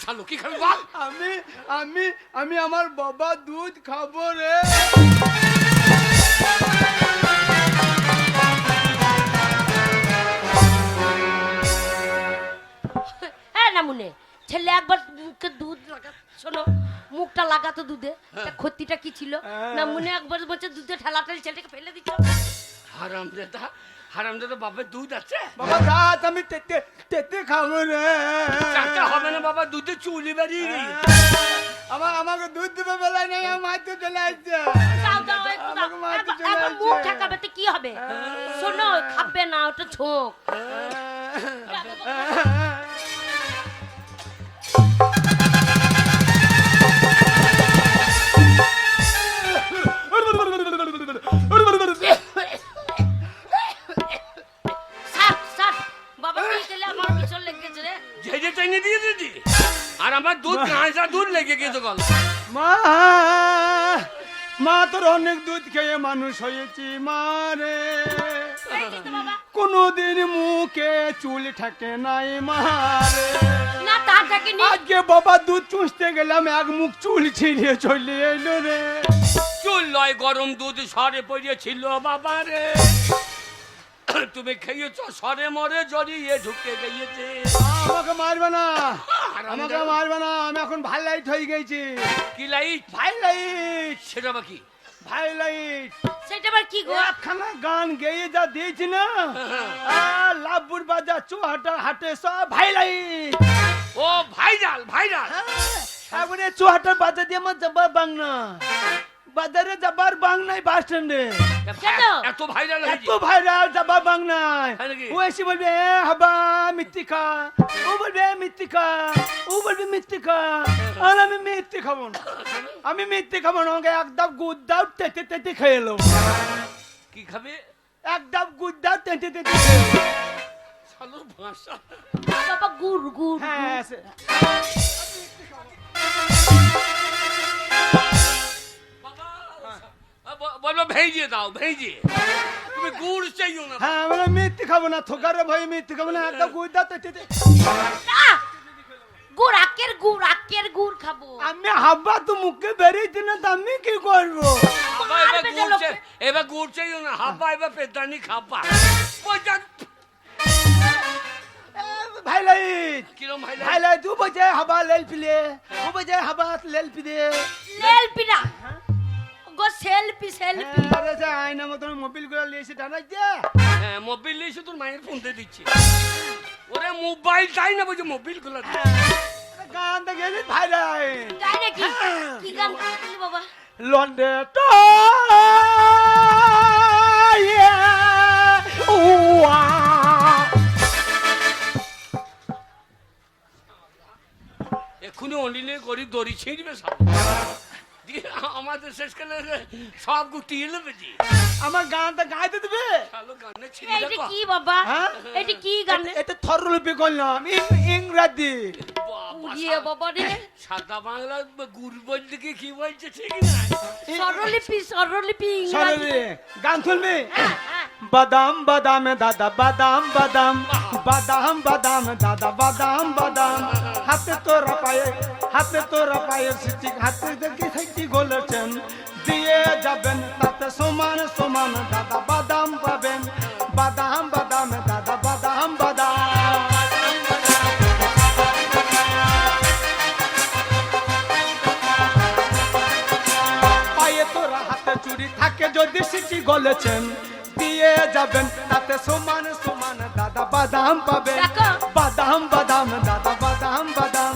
শালু কি খাবি বল? আমি আমি আমি আমার বাবা দুধ খাবো রে। হ্যাঁ না মনে ছেলে একবার মুখে দুধ লাগা, শোনো মুখটা লাগাতো দুধে, ক্ষতিটা কি ছিল না মনে একবার বলছে দুধে ঠেলাঠেলি ছেলেটাকে ফেলে দিচ্ছ। হারামজাদা হারামজাদা বাবার দুধ আছে? বাবা রাত আমি তেতে তেতে খাবো রে। চারটা হবে না বাবা, দুধে চুলি বেরিয়ে গেছে। আমাকে দুধ দেবে বেলায় নাই, আমার মাইতে চলে আসছে। দাও দাও একটু দাও, একবার মুখ ঠেকাবে তো কি হবে? শোনো খাবে না, ওটা ছোঁক। আর আমার দুধ কাঁচা দুধ লেগে গেছে গল। মা মা তোর অনেক দুধ খেয়ে মানুষ হয়েছি মারে, কোনদিন মুখে চুল থাকে নাই মারে। না তার থাকে নি, আজকে বাবা দুধ চুষতে গেলাম, এক মুখ চুল ছিঁড়িয়ে চলে এলো রে। চুল লয় গরম দুধ সরে পড়িয়েছিল বাবা রে, তুমি খেয়েছ সরে মরে জড়িয়ে ঢুকে গিয়েছে। আমাকে মারবে না, আমাকে মারবে না, আমি এখন ভাই লাইট হয়ে গেছি। কি লাইট? ভাই লাইট। সেটা বা কি? ভাই লাইট সেটা আবার কি গো? একখানা গান গেয়ে যা দিয়েছি না, লাভপুর বাজার চুহাটা হাটে সব ভাই লাইট। ও ভাইরাল ভাইরাল। এবারে চুহাটার বাজার দিয়ে আমার যাবার বাংনা, বাজারে যাবার বাংনাই বাস স্ট্যান্ডে। এত ভাইরাল এত ভাইরাল যাবার বাংনাই। নাকি? ও এসে বলবে হাবা মিথ্যিকা, ও বলবে মিথ্যিকা, ও বলবে মিথ্যিকা, আর আমি মিথ্যে খাবো না, আমি মিথ্যে খাবো না। আমাকে এক ডাব গুড় দাও, তেতে তেতে খেয়ে এলো। কি খাবে? এক ডাব গুড় দাও, তেতে তেতে খেয়ে এলো। শালোর ভাষা। বাবা গুড় গুড়। হ্যাঁ বলবো ভেজিয়ে দাও, ভেজিয়ে। তুমি গুড় চাইও না। হ্যাঁ আমরা মিথ্যে খাবো না, থোকারে ভাই মিথ্যে খাবো না, এক ডাব গুড় দাও, তেতে তেতে। গুড় আকের গুড় খাবো আমি হাব্বা তো মুখে বেরিয়েছি না, তো আমি কি করবো? এবার গুড় চাইও না, হাব্বা এবার পেদানি খাব্বা। ভাই লাইট কিরম ভাই লাইট, তু বজে হাবা লেল পিলে, ও বজে হাবা লেল পিলে। সেলফি না গো, সেলফি সেলফি। আরে সে আয়না মতন মোবাইল গুলো নিয়ে এসে টানাই দে। হ্যাঁ মোবাইল নিয়ে এসে তোর মায়ের ফোন দিয়ে দিচ্ছি। ওরে মোবাইল চাই না, বলছে মোবাইল গুলো গান দেখে ভাই লাইট গাই নাকি? কি গান গাইলি বাবা? লন্ডে তো এক্ষুনি অনিলে গরিব দড়ি ছিঁড়বে সব। আমাদের শেষকালে সব গুটিয়ে নেবে জি। আমার গানটা গাইতে দেবে? গানে এটা কি বাবা? এটা কি গান? এটা থরলিপি করলাম ইংরেজি। ইয়ে বাবা রে, সাদা বাংলা গুড় বলতে কি বলছে ঠিক না? স্বরলিপি স্বরলিপি সরলি গান শুনবি? বাদাম বাদাম দাদা বাদাম বাদাম, বাদাম বাদাম দাদা বাদাম বাদাম, হাতে তোরা পায়ে সিটি, হাতে দেখি থাকি গলেছেন, দিয়ে যাবেন তাতে সমান সমান দাদা বাদাম পাবেন, বাদাম বাদাম দাদা বাদাম বাদাম। পায়ে তোরা হাতে চুরি থাকে যদি সিটি গলেছেন, দিয়ে যাবেন তাতে সমান সমান দাদা বাদাম পাবেন, বাদাম বাদাম দাদা বাদাম বাদাম,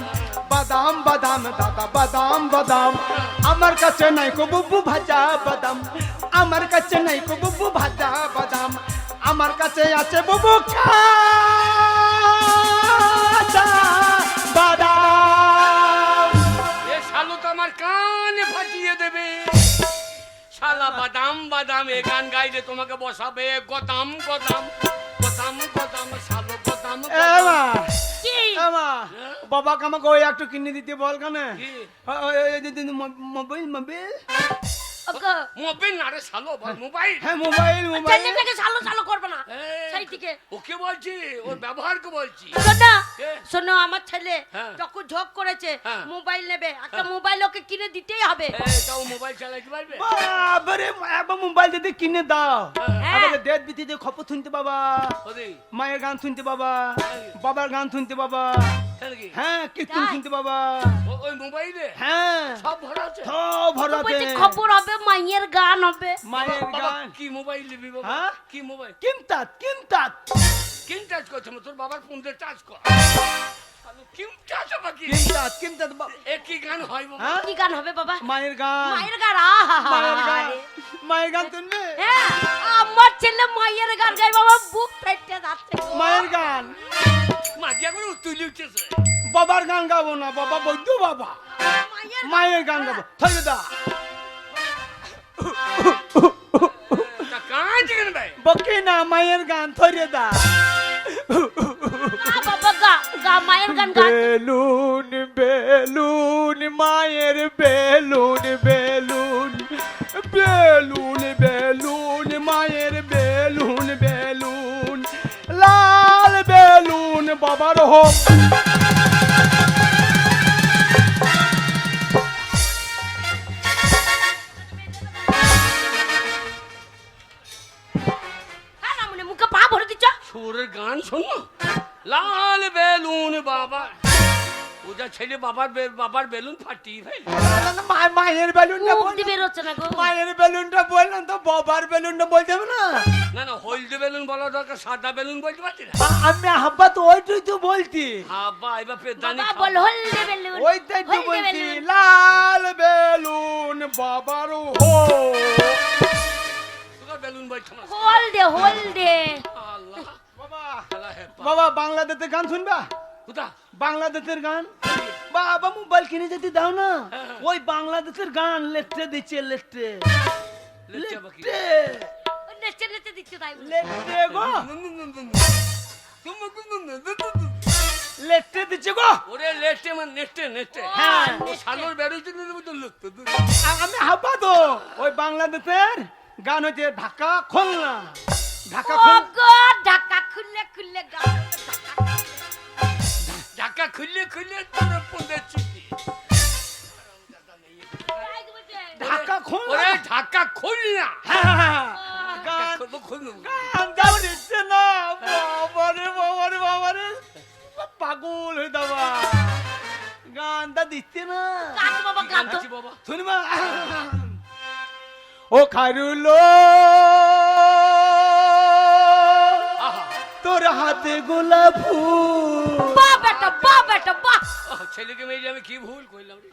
বাদাম বাদাম দাদা বাদাম বাদাম। আমার কাছে নাই কো বুবু ভাজা বাদাম, আমার কাছে নাই কো বুবু ভাজা বাদাম, আমার কাছে আছে বুবু কাঁচা বাদাম। এ শালু তো আমার কানে ফাটিয়ে দেবে। শালা বাদাম বাদাম এ গান গাইলে তোমাকে বসাবে গদাম গদাম গদাম গদাম, শালু গদাম। বাবাকে আমাকে ওই একটু কিনে দিতে বল, কেন মোবাইল মোবাইল ওগো মোবাইল না রে শালো বল মোবাইল। হ্যাঁ মোবাইল মোবাইল ছেলেটাকে সালো সালো করবে না এই, সেই থেকে ওকে বলছি ওর ব্যবহারকে বলছি। শোনো কে? শোনো আমার ছেলে হ্যাঁ। যখন ঝোঁক করেছে হ্যাঁ। মোবাইল নেবে একটা মোবাইল ওকে কিনে দিতেই হবে তাও মোবাইল চালাইতে পারবে? বাবারে একবার মোবাইল যদি কিনে দাও হ্যাঁ। আবার ডেট বিতিতে খবর শুনতে বাবা, ওরে মায়ের গান শুনতে বাবা, বাবার গান শুনতে বাবা, তাই নাকি? হ্যাঁ কীর্তন তাই? শুনতে বাবা, ওই মোবাইলে হ্যাঁ সব ভরা আছে। সব ভরাতে বলছে খবর হবে মাইয়ের গান হবে মায়ের বাবা, গান কি মোবাইল নিবি বাবা? হ্যাঁ? কি মোবাইল? কিমতাত কিমতাত কিন টাচ করছে তোর বাবার ফোন দিয়ে টাচ কর। শালো কিন টাচ হবে কি? কিমতাত কিমতাত এ কি গান হয় বাবা? হ্যাঁ কি গান হবে বাবা মায়ের গান মায়ের গান আহা মায়ের গান মায়ের গান শুনবে হ্যাঁ আমার ছেলে মায়ের গান গায় বাবা বুক ফেটে যাচ্ছে গো। মায়ের গান মাঝিয়া করে তুলি উঠেছে। বাবার গান গাবো না বাবা বৈদ্য বাবা মায়ের মায়ের গান গাবো থাকে দা তা কাঁদছে কেন ভাই? বকে না মায়ের গান থরে দা গা বাবা গা গা মায়ের গান গা বেলুন বেলুন মায়ের বেলুন বেলুন বেলুন বেলুন মায়ের বেলুন বেলুন লাল বেলুন বাবার হোক হ্যাঁ না মনে মুখে পা ভরে দিচ্ছ সুরের গান শোনো। লাল বেলুন বাবা ওটা ছেলে বাবার বেলুন ফাটিয়ে ফেল। মায়ের বেলুনটা মুখ দিয়ে বেরোচ্ছে না গো মায়ের বেলুনটা বললাম তো বাবার বেলুনটা বলতে হবে না না না হলদে বেলুন বলা দরকার, সাদা বেলুন বলতে পারছি না। আমি হাব্বা তো ওইটাই তো বলছি হাবা এবার পেদানি বাবা বল হলদে বেলুন ওইটাই তো হলদে বলছি বেলুন। লাল বেলুন বাবার হো তোর বেলুন বলছ না। হলদে আল্লাহ বাবা আল্লাহ হেপা। বাবা বাংলাদেশের গান শুনবা কোথা? বাংলাদেশের গান বাবা মোবাইল কিনে যদি দাও না হ্যাঁ। ওই বাংলাদেশের গান লেটে দিচ্ছে লেটে লেটে বাকি। লেটে নেচে নেচে দিচ্ছে তাই বলে। লেটে গো তুমি লেটে দিচ্ছে গো ওরে লেটে মানে নেটে নেটে। হ্যাঁ। ও শালোর বেরোচ্ছে না তো লুকতো। আমি হাব্বা তো ওই বাংলাদেশের গান হচ্ছে ঢাকা খুলনা ঢাকা ও খুলনা গো ঢাকা খুললে খুললে গান ঢাকা খুললে খুললে তোর পন্দে চুটি। ঢাকা খুলনা ওরে ঢাকা খুলনা। হ্যাঁ, গান খুলবো খুলবো। গান দাও দিচ্ছে না বাবারে বাবারে বাবারে পাগল হয়ে যাবা গানটা দিচ্ছে না গান তো বাবা গান তো আছি বাবা। শুনবা ও খারুলো আহা তোর হাতে গোলাপ ফুল বাহ বেটা বাহ আহ, ছেলেকে মেয়ে আমি কি ভুল করলাম রে।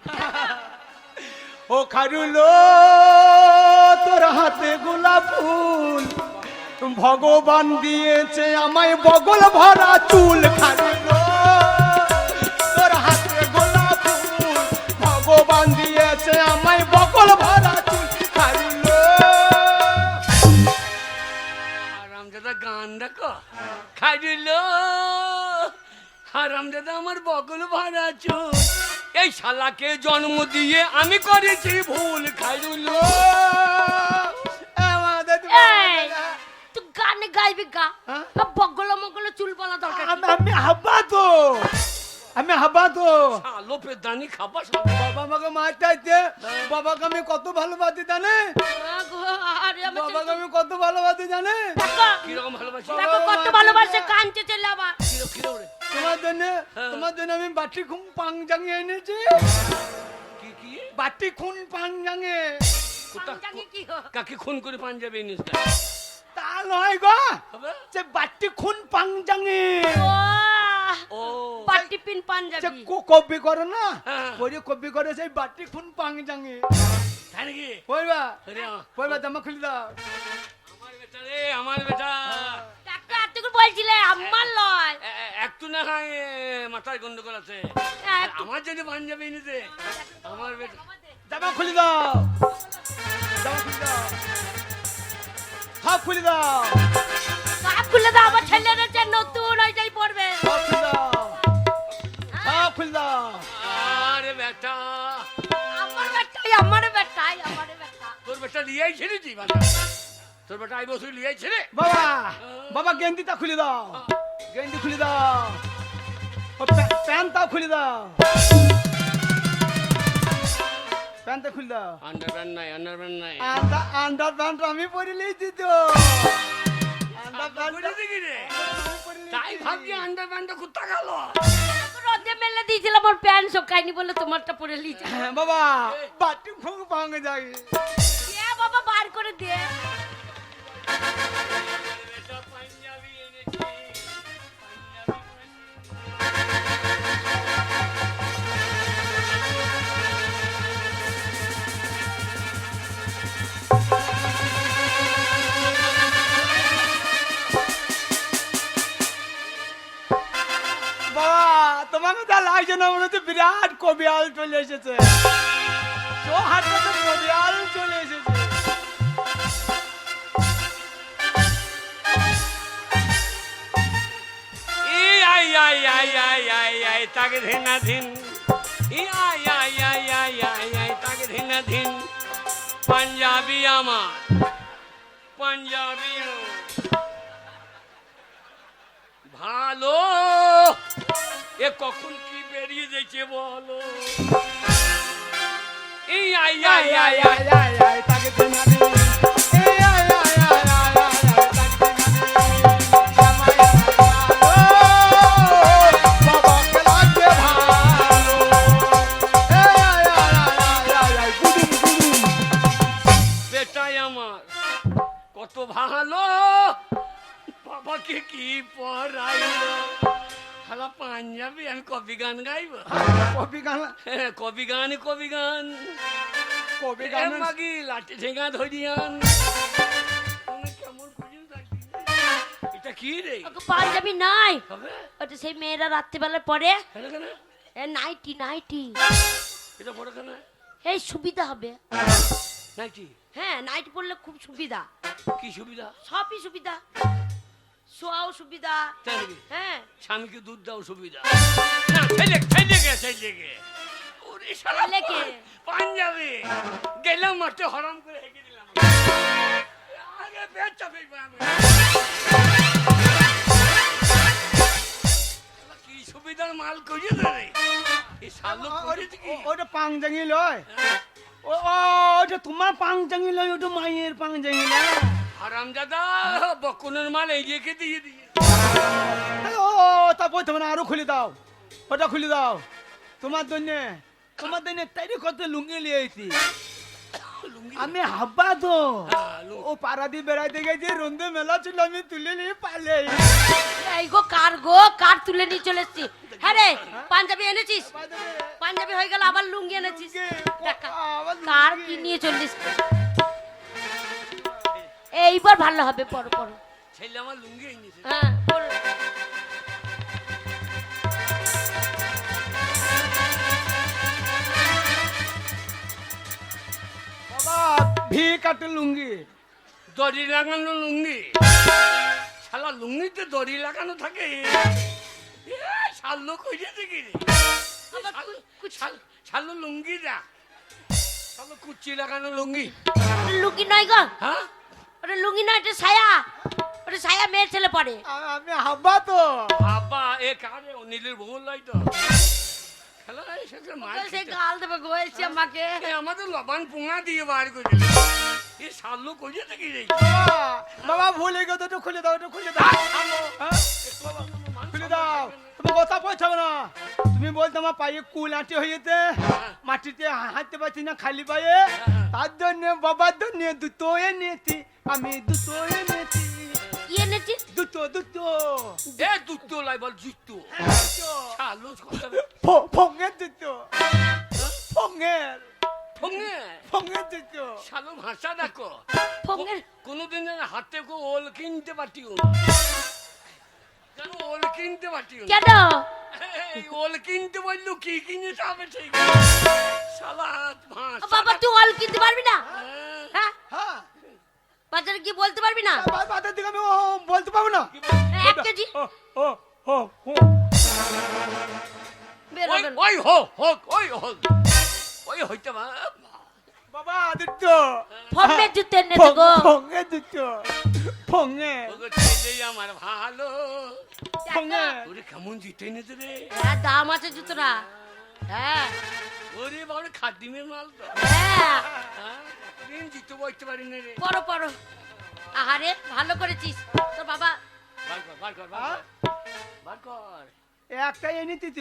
ও খারুলো তোর হাতে গোলাপ ফুল ভগবান দিয়েছে আমায় বগল ভরা চুল খারুলো তোর হাতে গোলাপ ফুল ভগবান দিয়েছে আমায় বগল ভরা চুল খারুলো হারামজাদা গান দেখো খাইল হারামজাদা আমার বগল ভরা চুল। এই শালাকে জন্ম দিয়ে আমি করেছি ভুল। খাইল আমাদের এই তুই গান গাইবি গা হ্যাঁ? বগল মগল চুল বলা দরকার কি? আমি হাব্বা তো আমি হাব্বা তো শালো পেদানি খাবা বাবা আমাকে মারতে বাবাকে আমি কত ভালোবাসি জানে আ গো, আরে আমার বাবাকে ছেলে- আমি কত ভালোবাসি জানে দেখো, কিরকম ভালোবাসি? দেখো কত ভালোবাসে কাঁদছে ছেলে আবার কিরম রে? তোমার জন্য আমি বাটি খুন পাং জাঙে এনেছি কি কি? বাটি খুন পাং জাঙে কোথা- জানি কি হো? কাকে খুন করে পাঞ্জাবে নিস তা নয় গো হবে? সে বাটি খুন পাং জাঙে ও ও পাটি পিন সে পাঞ্জাবি কবি করে না হ্যাঁ। ওই কবি করে সেই বাটি খুন পাং জাঙে তাই নাকি? বলবা আরে বলবা জামা খুলে দাও আমার বেটা রে আমার বেটা। টাকা এতটুকু বলছিলে আমার লয় একটু না হয় মাথায় গন্ডগোল আছে। একটু- আমার যদি পাঞ্জাবি নিতে আমার বেটা জামা খুলে দাও জামা খুলে দাও সব খুলে দাও কাপ খুলে দাও আমার ছেলে রয়েছে নতুন ওইটাই পড়বে সব খুলে দাও সব খুলে দাও আরে বেটা আমার বেটাই আমার বেটাই আমার বেটা তোর বেটা লিয়েছিলি তুই তোর বেটা এই বছর লিয়েছে রে বাবা বাবা গেন্দিটা খুলে দাও, গেন্দি খুলে দাও, ও প্যান্টটা খুলে দাও, প্যান্টটা খুলে দাও। আন্ডারপ্যান্ট নাই আন্ডারপ্যান্ট আমি পরে লিয়েছি তো। তাই ভাবছি আন্ডারপ্যান্টটা কোথা গেল। রোদে মেলে দিয়েছিলাম ওর প্যান্ট শোকায়নি বলে তোমারটা পরে লিয়েছে। হ্যাঁ বাবা বাটি ফুং ভাঙে যায়। এ বাবা বার করে দে। পাঞ্জাবি এনেছি বাবা তোমাকে যা লাগছে না মনে হচ্ছে বিরাট কবিয়াল চলে এসেছে। তো হাটটাতে কবিয়াল চলে এসেছে। তাকে ধিনা ধিন তাকে ধিনা ধিন পাঞ্জাবি আমার পাঞ্জাবি ভালো এ কখন কি বেরিয়ে যাচ্ছে বলো। এই আই আই আই আই তাকে দেনা দিন। এই আয় আয় আয় আয় আয় আয় তাকে দেনা দিন। বেটাই আমার কত ভালো বাবাকে কি পড়াইলো শালা পাঞ্জাবি আমি কবি গান গাইব। কবি গান কবি গান কবি গান কবি গান মাগি লাঠি ঠেঙা ধরিয়ান কেমন খুঁজে থাকি। এটা কি রে ওকে পাঞ্জাবি নাই, হবে ওটা সেই মেয়েরা রাত্রিবেলা পরে কেন কেন এ নাইটি নাইটি। এটা বড় কেন এই সুবিধা হবে। নাইটি হ্যাঁ নাইটি পরলে খুব সুবিধা, কি সুবিধা সবই সুবিধা, শোয়াও সুবিধা। তাই নাকি হ্যাঁ স্বামীকে দুধ দাও সুবিধা না ছেলে ছেলে গে ছেলে গে ওরে শালা ছেলেকে? পাঞ্জাবি গেলাম মাঠে হরাম করে হেগে দিলাম আগে পেট চাপে কি সুবিধার মাল করিয়ে দেয় এই শালো করেছে কি ওটা পাংজাঙ্গি লয়। ও ওটা তোমার পাংজাঙ্গি লয়, ওটা মায়ের পাংজাঙ্গি লয়। হারামজাদা বকুনের মাল এই রেখে দিয়ে দিয়ে ও তা বলতে না, আরো খুলে দাও, ওটা খুলে দাও। তোমার জন্য তাইরে কত লুঙ্গি লিয়েছি লুঙ্গি আমি হাব্বা তো। হ্যাঁ, লুঙ্গি। ও পারাদি বেড়াইতে গেছে, রন্দে মেলা ছিল, আমি তুলে নিয়ে পালে। এই গো কার তুলে নিয়ে চলে এসছি। হ্যাঁ রে পাঞ্জাবি এনেছিস? পাঞ্জাবি হয়ে গেল আবার লুঙ্গি এনেছিস। দেখা, কার কি নিয়ে চললিস? এইবার ভালো হবে, পড়ো পড়ো। ছেলে আমার লুঙ্গি এনেছে হ্যাঁ পড়ো। বাবা ভি কাটে লুঙ্গি। দড়ি লাগানো লুঙ্গি শালা লুঙ্গিতে দড়ি লাগানো থাকে শালো কইছে কি রে শালো লুঙ্গি যা শালো কুচি লাগানো লুঙ্গি লুঙ্গি নয় গো, হ্যাঁ ওটা লুঙ্গি নয়, এটা ছায়া। ওটা ছায়া মেয়ের ছেলে পড়ে। আমি হাব্বা তো। বাবা এ কারে ও নীলের বউ লাই তো শালা এসে মার সে গাল দেবে গোয়েছে আমাকে। আমাদের লবণ পুঙা দিয়ে বার করে দিল এ শালো কইছে কি রে বাবা ভুলে গেছো, ওটা খুলে দাও, ওটা খুলে দাও। হ্যাঁ? খুলে দাও, তুমি কথা পৌঁছাবে না। তুমি বলতে আমার পায়ে কুল আঁটি হয়েছে, মাটিতে হাঁটতে পারছি না খালি পায়ে, তার জন্য বাবার জন্য দুটো এনেছি, আমি দুটো এনেছি। কি এনেছিস? দুটো এ দুটো লাই বল জুতো শালো ফঙের দুটো, ফঙের ফঙে দুটো। শালো ভাষা দেখো ফোঙের কোনদিন যেন হাতে কো ওল কিনতে পারতিও যেন ওল কিনতে পারতিও কেন? এই ওল কিনতে বললো কি কিনে যাবে ঠিক শালা ভাষা বাবা তুই অল কিনতে পারবি না? হ্যাঁ হ্যাঁ বাজারে কি বলতে পারবি না? বাদের দিকে আমি বলতে পারবো না। 1 কেজি বের হবে না। ওই হো হোক ওই হোক ওই হইতে বাবা আদিত্য ফর্মের জুতো এনে দেবো ফঙ্গে জুতো ফঙ্গে ওগো ছেলেই আমার ভালো ফঙ্গে ওরে কেমন জিতে এনেছে রে হ্যাঁ দাম আছে জুতোটা হ্যাঁ ওরে বাবা খাদিমের মাল তো হ্যাঁ হ্যাঁ দিন জিতে বইতে পারি না রে পড়ো পড়ো আহারে ভালো করেছিস তোর বাবা বার কর বার কর বার কর একটা এনে দিত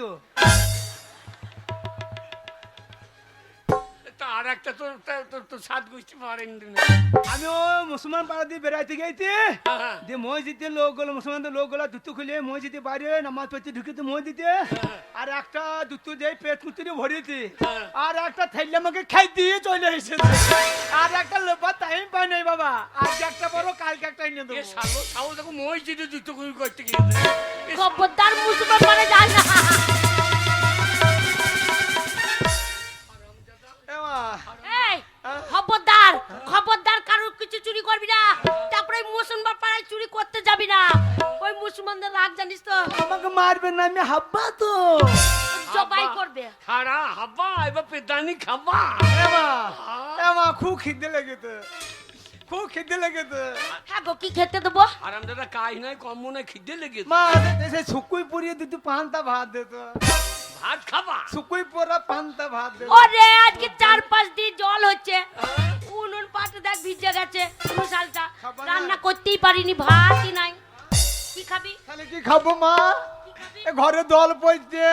তা আর একটা তোর তোর সাত গোষ্ঠী পারেন আমি ও মুসলমান পাড়া দিয়ে বেড়াইতে গেছি যে মসজিদে লোকগুলো মুসলমানদের লোকগুলো দুটো খুলে মসজিদে বাইরে নামাজ পড়তে ঢুকেতে মসজিদে আর একটা দুটো যে পেট কুতুরে ভরিয়েছি আর একটা থাইলে আমাকে খাই দিয়ে চলে এসেছে আর একটা লোপা টাইম পাই নাই বাবা আজ একটা বড় কালকে একটা এনে দেবো সালো সালো দেখো মসজিদে জুতো করতে গিয়েছে খবরদার মুসলমান পাড়া যায় না এই খবরদার খবরদার কারোর কিছু চুরি করবি না তারপরে মুসলমান পাড়ায় চুরি করতে যাবি না ওই মুসলমানদের রাগ জানিস তো আমাকে মারবে না আমি হাব্বা তো জবাই করবে খারা হাব্বা এবার পেদানি খাবা এমা এমা খুব খিদে লেগেছে খুব খিদে লেগেছে হ্যাঁ গো কি খেতে দেবো আরামদাদা কাজ নাই কম মনে খিদে লেগেছে মা এসে শুকুই পুরিয়ে দিতে পান্তা ভাত দিত ভাত খাবা শুকুই পোড়া পান্তা ভাত দিত ওরে আজকে 4-5 দিন জল হচ্ছে উনুন পাতে দেখ ভিজে গেছে মশালটা রান্না করতেই পারিনি ভাতই নাই কি খাবি তাহলে কি খাবো মা কি খাবি এ ঘরে দল পড়ছে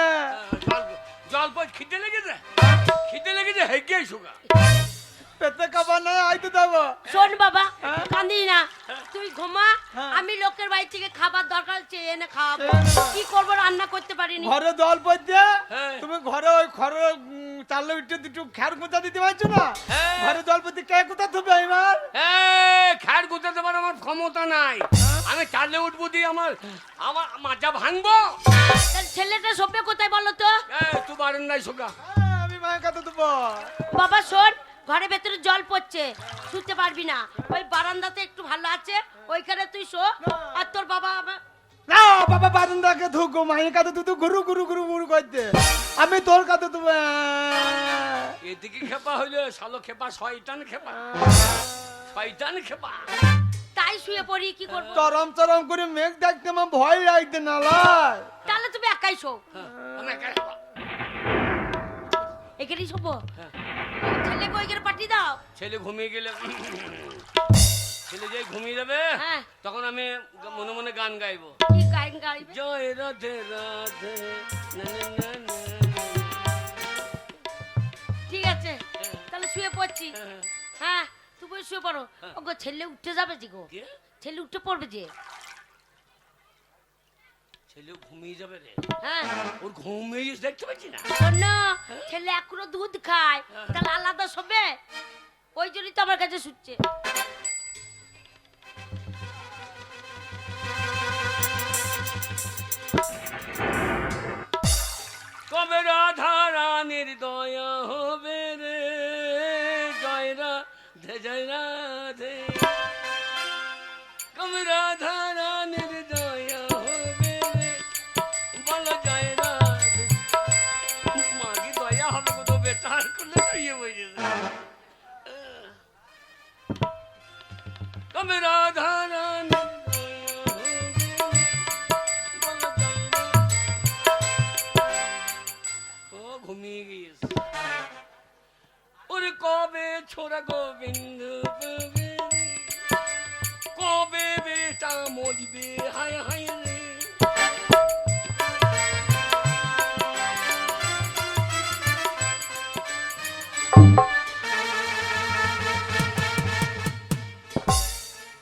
জল পর খিদে লেগেছে হেগে সুগা পেতে খাবার নাই আইতে দেবো শোন বাবা কান্দিস না তুই ঘুমা আমি লোকের বাড়ি থেকে খাবার দরকার চেয়ে এনে খাওয়াবো কি করবো রান্না করতে পারিনি ঘরে দল পড়ছে হ্যাঁ। তুমি ঘরে ওই ঘরে চালে উঠে দুটো খ্যার কোথা দিতে পারছো না হ্যাঁ। ঘরে দল পড়তে কে কোথা থবে এবার খ্যার গুতাতে পারে আমার ক্ষমতা নাই আমি চালে উঠবো দিয়ে আমার মাজা ভাঙবো তার ছেলেটা সভ্য কোথায় বলো তো তুই বারেন নাই সুগা আমি মায়ের কাছে দেবো বাবা শোন ঘরের ভেতরে জল পড়ছে শুতে পারবি না ওই বারান্দাতে একটু ভালো আছে ওইখানে তুই শো আর তোর বাবা না বাবা বারান্দাকে ধুকো মায়ের কাছে তুই তো গুরু গুরু গুরু গুরু করতে আমি তোর কাছে দেবো এদিকে খেপা হইলে শালো খেপা শয়তান খেপা তাই শুয়ে পড়ি কি করবো চরম চরম করে মেঘ দেখতে আমার ভয় লাগতে না লাই তাহলে তুমি একাই শো আমি একা খেপা। এখানেই শোবো ছেলেকে ওইখানে পাঠিয়ে দাও ছেলে ঘুমিয়ে গেলে ছেলে যে ঘুমিয়ে যাবে হ্যাঁ। তখন আমি মনে মনে গান গাইবো কি গান গাইবে জয় রাধে রাধে না না না না। ঠিক আছে তাহলে শুয়ে পড়ছি হ্যাঁ তুমি শুয়ে পড়ো ওগো ছেলে উঠে যাবে যে গো কে? ছেলে উঠে পড়বে যে ছেলে ঘুমিয়ে যাবে রে হ্যাঁ ওর ঘুমিয়ে দেখতে পাচ্ছি না শোন ছেলে এখনো দুধ খায় তাহলে আলাদা শোবে ওই জন্যই তো আমার কাছে শুচ্ছে কবে রাধা রানীর দয়া হবে রে জয় রাধে জয় রাধে কবে রাধা রানীর দয়া হবে রে বলো জয় রাধে মাকে দয়া হবে কত বেটার করলে ইয়ে বসে কবে রাধা রানীর ঘুমিয়ে গিয়েছে ওরে কবে ছোড়া গোবিন্দ পাবে রে? কবে বেটা মরবে হায় হায় রে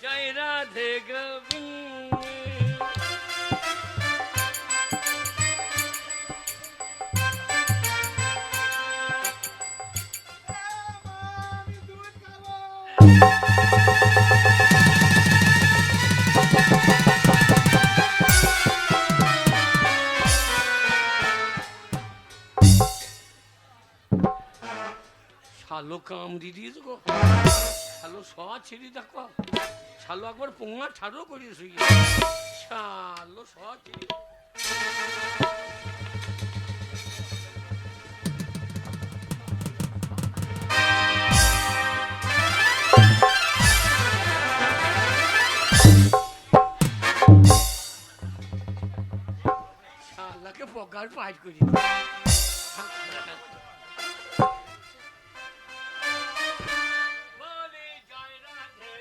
জয় রাধে গোবিন্দ শালো কামড়ি দিয়েছে গো শালো সবা ছেড়ে দেখো শালো একবার পোঙা ছাড়ো করিয়ে শুয়ে শালো সবা ছেড়ে পাঠ করি। বলে জয় রাধে।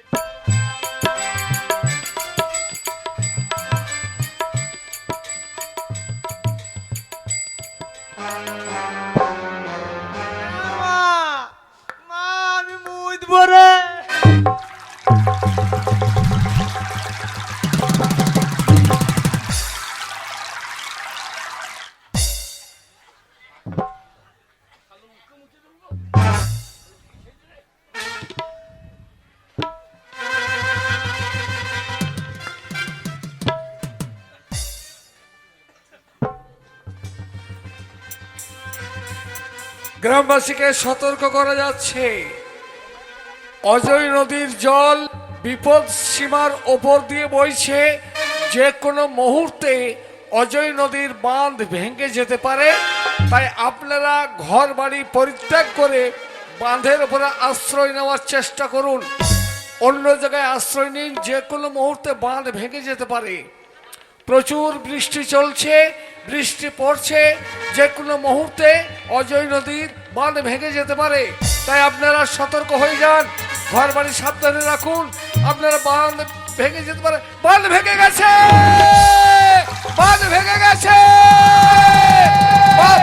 মা মা আমি মুদবো রে গ্রামবাসীকে সতর্ক করা যাচ্ছে, অজয় নদীর জল বিপদ সীমার ওপর দিয়ে বইছে। যে কোনো মুহূর্তে অজয় নদীর বাঁধ ভেঙে যেতে পারে। তাই আপনারা ঘর বাড়ি পরিত্যাগ করে বাঁধের উপরে আশ্রয় নেওয়ার চেষ্টা করুন। অন্য জায়গায় আশ্রয় নিন, যে কোনো মুহূর্তে বাঁধ ভেঙে যেতে পারে। প্রচুর বৃষ্টি চলছে, বৃষ্টি পড়ছে, যে কোনো মুহূর্তে অজয় নদীর বাঁধ ভেঙে যেতে পারে। তাই আপনারা সতর্ক হয়ে যান, ঘর বাড়ি সাবধানে রাখুন। আপনারা বাঁধ ভেঙে যেতে পারে। বাঁধ ভেঙে গেছে, বাঁধ ভেঙে গেছে।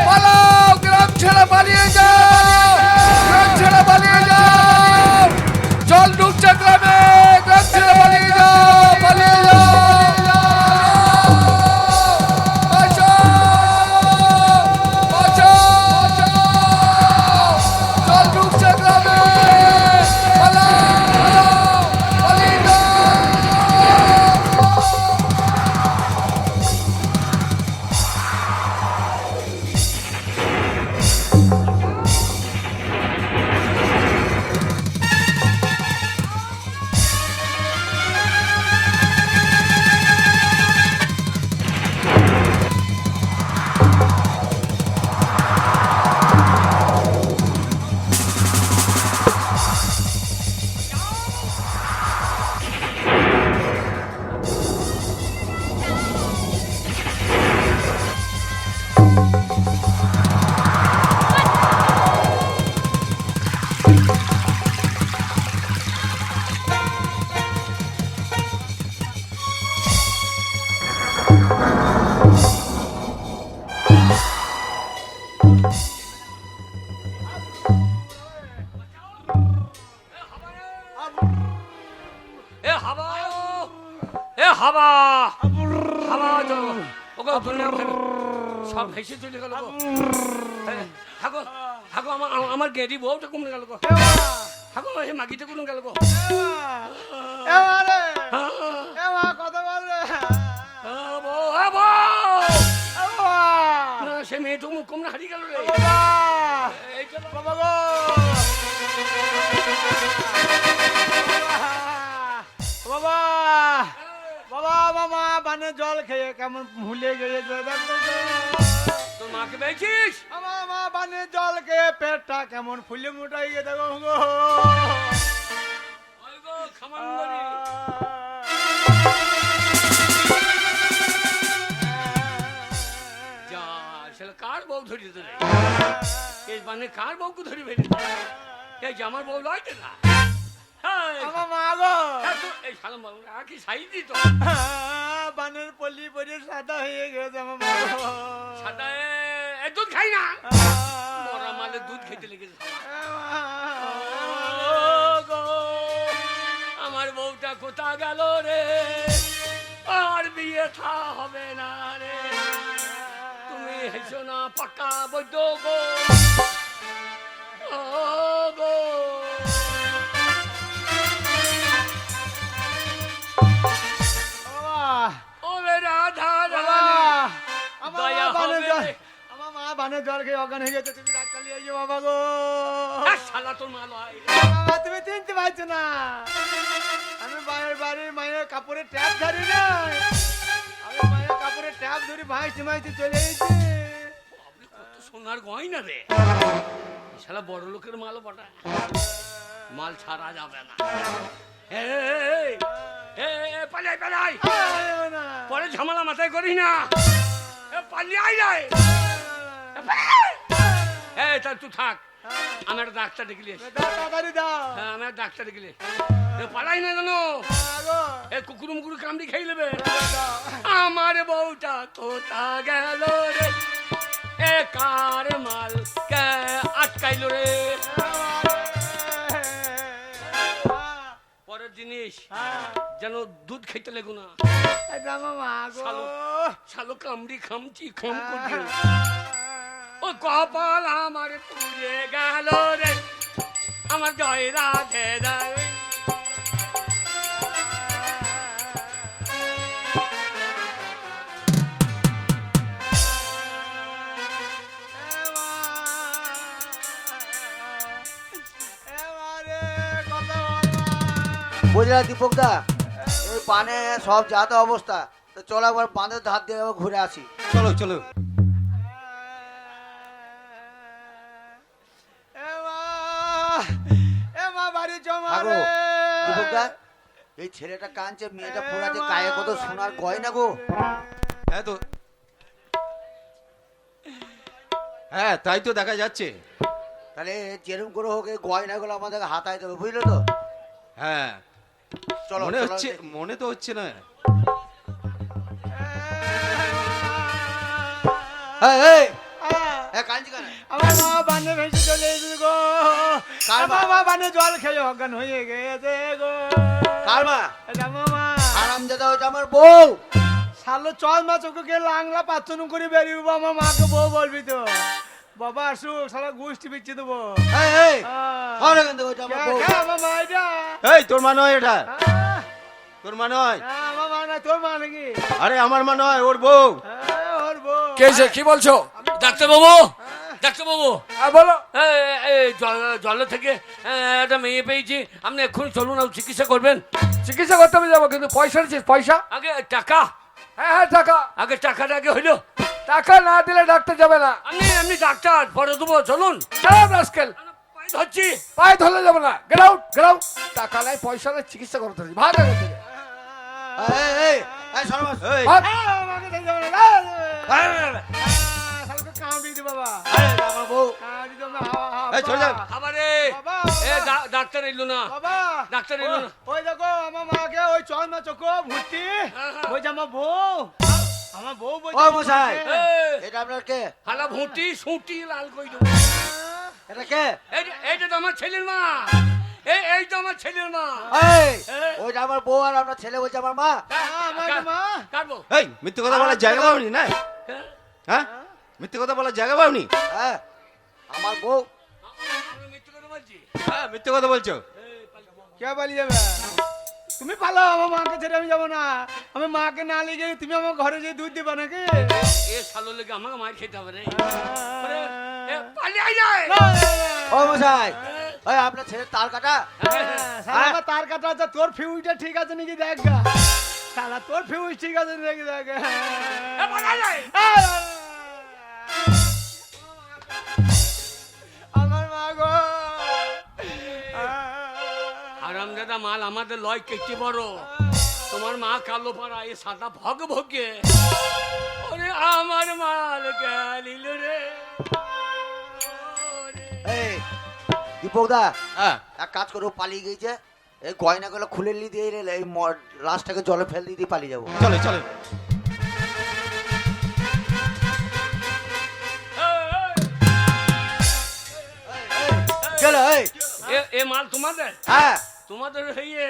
পালাও, গ্রাম ছেড়ে পালিয়ে যাও, গ্রাম ছেড়ে পালিয়ে যাও। জল ঢুকছে গ্রামে, গ্রাম ছেড়ে পালিয়ে যাও, পালিয়ে যাও। হাওয়া হাওয়া ওগো সব ভেসে চলে গেল গো। হাগো হাগো আমার গেড়ি বউটা কমে গেল গো। হাগো এই মাগিটা কোন গেল গো। কথা বল রে সে মেয়েটা মুখ কমে হারিয়ে গেল রে। বাবা গো বাবা বাবা মামা বানে জল খেয়ে কেমন ভুলে গেছে। তোর মাকে পেয়েছিস? আমার মা বানে জল খেয়ে পেটটা কেমন ফুলে মোটাই গেছে গো। খামানগরি যা শালা কার বউ ধরিয়ে দিলে? এই বানে কার বউকে ধরি ফেলি? এই যে আমার বউ লয় না। আমার মা গো এই শালা বউ কি সাইজ দিত? বানের পল্লি পরে সাদা হয়ে গেছে আমার মা গো। সাদা দুধ খাই না, মরা মালে দুধ খেতে লেগেছে। আমার বউটা কোথা গেল রে? আর বিয়ে থা হবে না রে। তুমি হেসো না পাক্কা বৈদ্য গো। গো ওরে রাধা রানী দয়া হবে। আমার মা বানে জল খেয়ে অজ্ঞান হয়ে গেছে। তুমি ডাক্তার নিয়ে এসো বাবা গো। শালা তোর মা লয়। বাবা তুমি চিনতে পারছো না, আমি মায়ের বাড়ির মায়ের কাপড়ের ট্যাপ ধরি না। আমি মায়ের কাপড়ের ট্যাপ ধরি ভাইতে মাইতে চলে এসেছি। সোনার গয়না রে, শালা বড় লোকের মাল বটা, মাল ছাড়া যাবে না। পালাই পালাই, পরে ঝামেলা মাথায় করিস না। পালিয়ে আয় যায় তা তুই থাক আমি একটা ডাক্তার ডেকে নিয়ে আসি। তাড়াতাড়ি দাও হ্যাঁ আমি একটা ডাক্তার ডেকে নিয়ে আসি। পালাই না জানো আগো এ কুকুর মুকুর কামড়ি খেয়ে নেবে আমার বউটা কোথা গেল রে এ কার মাল কে আটকাইল রে পরের জিনিস যেন দুধ খাইতে লেগো না শালো কামড়ি খামচি খাম করছে ও কপাল আমার পুড়ে গেল রে আমার জয় রাধে রাধে বুঝলা দীপক দা, এই বানে সব যাতা অবস্থা, তো চলো একবার বাঁধের ধার দিয়ে একবার ঘুরে আসি। চলো চলো। আগো দীপক দা, এই ছেলেটা কাঁদছে, মেয়েটা পড়াচ্ছে, গায়ে কত সোনার গয়না গো। হ্যাঁ তো, হ্যাঁ তাই তো দেখা যাচ্ছে। তাহলে যেরকম করে হোক এই গয়নাগুলো আমাদেরকে হাতায় দেবে, বুঝলো তো? হ্যাঁ চলো মনে চলো, হচ্ছে, মনে তো হচ্ছে না। এই, এই, কাঁদছি কেন? আমার মা বানে ভেসে চলে এসেছে গো। কার মা? আমার মা বানে জল খেয়ে অজ্ঞান হয়ে গেছে গো। কার মা? এটা মামা। হারামজাদা ওইটা আমার বউ। শালো চল মা চোখে লাংলা পাচ্ছন করে বেরিয়ে আমার মাকে বউ বলবি তো। বাবা আসুক, শালা গোষ্ঠী বিচ্ছি দেবো। এই, এই, সর এখান থেকে, ওইটা আমার বউ। আমার মা এটা। এই তোর মা নয় এটা, আহ, তোর মা নয়। না, আমার মা না, তোর মা নাকি? আরে আমার মা নয়, ওর বউ। ওর বউ। কে যে কি বলছো? ডাক্তার বাবু ডাক্তার বাবু হ্যাঁ বলো। জল থেকে একটা মেয়ে পেয়েছি আপনি এক্ষুনি চলুন আর চিকিৎসা করবেন চিকিৎসা করতে হবে যাবো, কিন্তু পয়সা নিচ্ছিস? পয়সা? আগে টাকা হ্যাঁ হ্যাঁ টাকা। আগে টাকাটা আগে হইলো টাকা না দিলে ডাক্তার যাবে না। আপনি ডাক্তার পরে দেবো চলুন সব রাস্কেল, পায়ে ধরছি পায়ে ধরলে যাবে না। Get out, get out. টাকা নাই, পয়সা নাই, চিকিৎসা করতে হবে। ভাগ এখান থেকে। এই, এই, এই, সর্বনাশ। এই, ভাগ। আমাকে দিয়ে যাবে না। শালাকে কামড়ি দি বাবা। আরে, এটা আমার বউ। কামড়ি দাও না, হাওয়া, হাওয়া, এই, চলে যা। খাবারে বাবা, ডাক্তার এলো না বাবা, ডাক্তার এলো না ওই দেখো আমার মাকে ওই চল মা চোখো ভর্তি বলছে আমার বউ, আমার বউ বলছে ও মশাই, আমাকে। এটা আপনার কে? হালা ভুটি সুটি লাল কই দেবো এটা কে? এইটা তো আমার ছেলের মা এই তো আমার ছেলের মা এই, ওইটা আমার বউ আর আপনার ছেলে বলছে আমার মা। আমার মা। কাটবো এই মিথ্যে কথা বলার জায়গা পাওনি না? হ্যাঁ মিথ্যে কথা বলার জায়গা পাওনি? হ্যাঁ, আমার বউ। আমি মিথ্যে কথা বলছি হ্যাঁ মিথ্যে কথা বলছো। কে পালিয়ে যাবে? তুমি পালাও, আমার মাকে ছেড়ে আমি যাবো না। আমি মাকে না নিয়ে গেলে তুমি আমার ঘরে যে দুধ দিবা নাকি? এ শালো লেগে আমাকে মার খেতে হবে রে পালিয়ে যায় ও মশাই, ওই আপনার ছেলের তার কাটা। শালা আমার তার কাটা আছে, তোর ফিউজটা ঠিক আছে নাকি দেখ গা। শালা তোর ফিউজ ঠিক আছে নাকি দেখ গা। পালিয়ে যায় আমার মা গো। আরামদাদা মাল আমাদের লয় কেটে বড় তোমার মা কালো পাড়া এ সাদা ভগ ভগে ওরে আমার মাল গেলিল রে এই দীপক দা, হ্যাঁ এক কাজ করো, পালিয়ে গেছে, এই গয়নাগুলো খুলে নিয়ে দিয়ে এই লাশটাকে জলে ফেল দিয়ে পালিয়ে যাবো। চলো চলো। চলো। এই, এ মাল তোমাদের হ্যাঁ, তোমাদের হইয়ে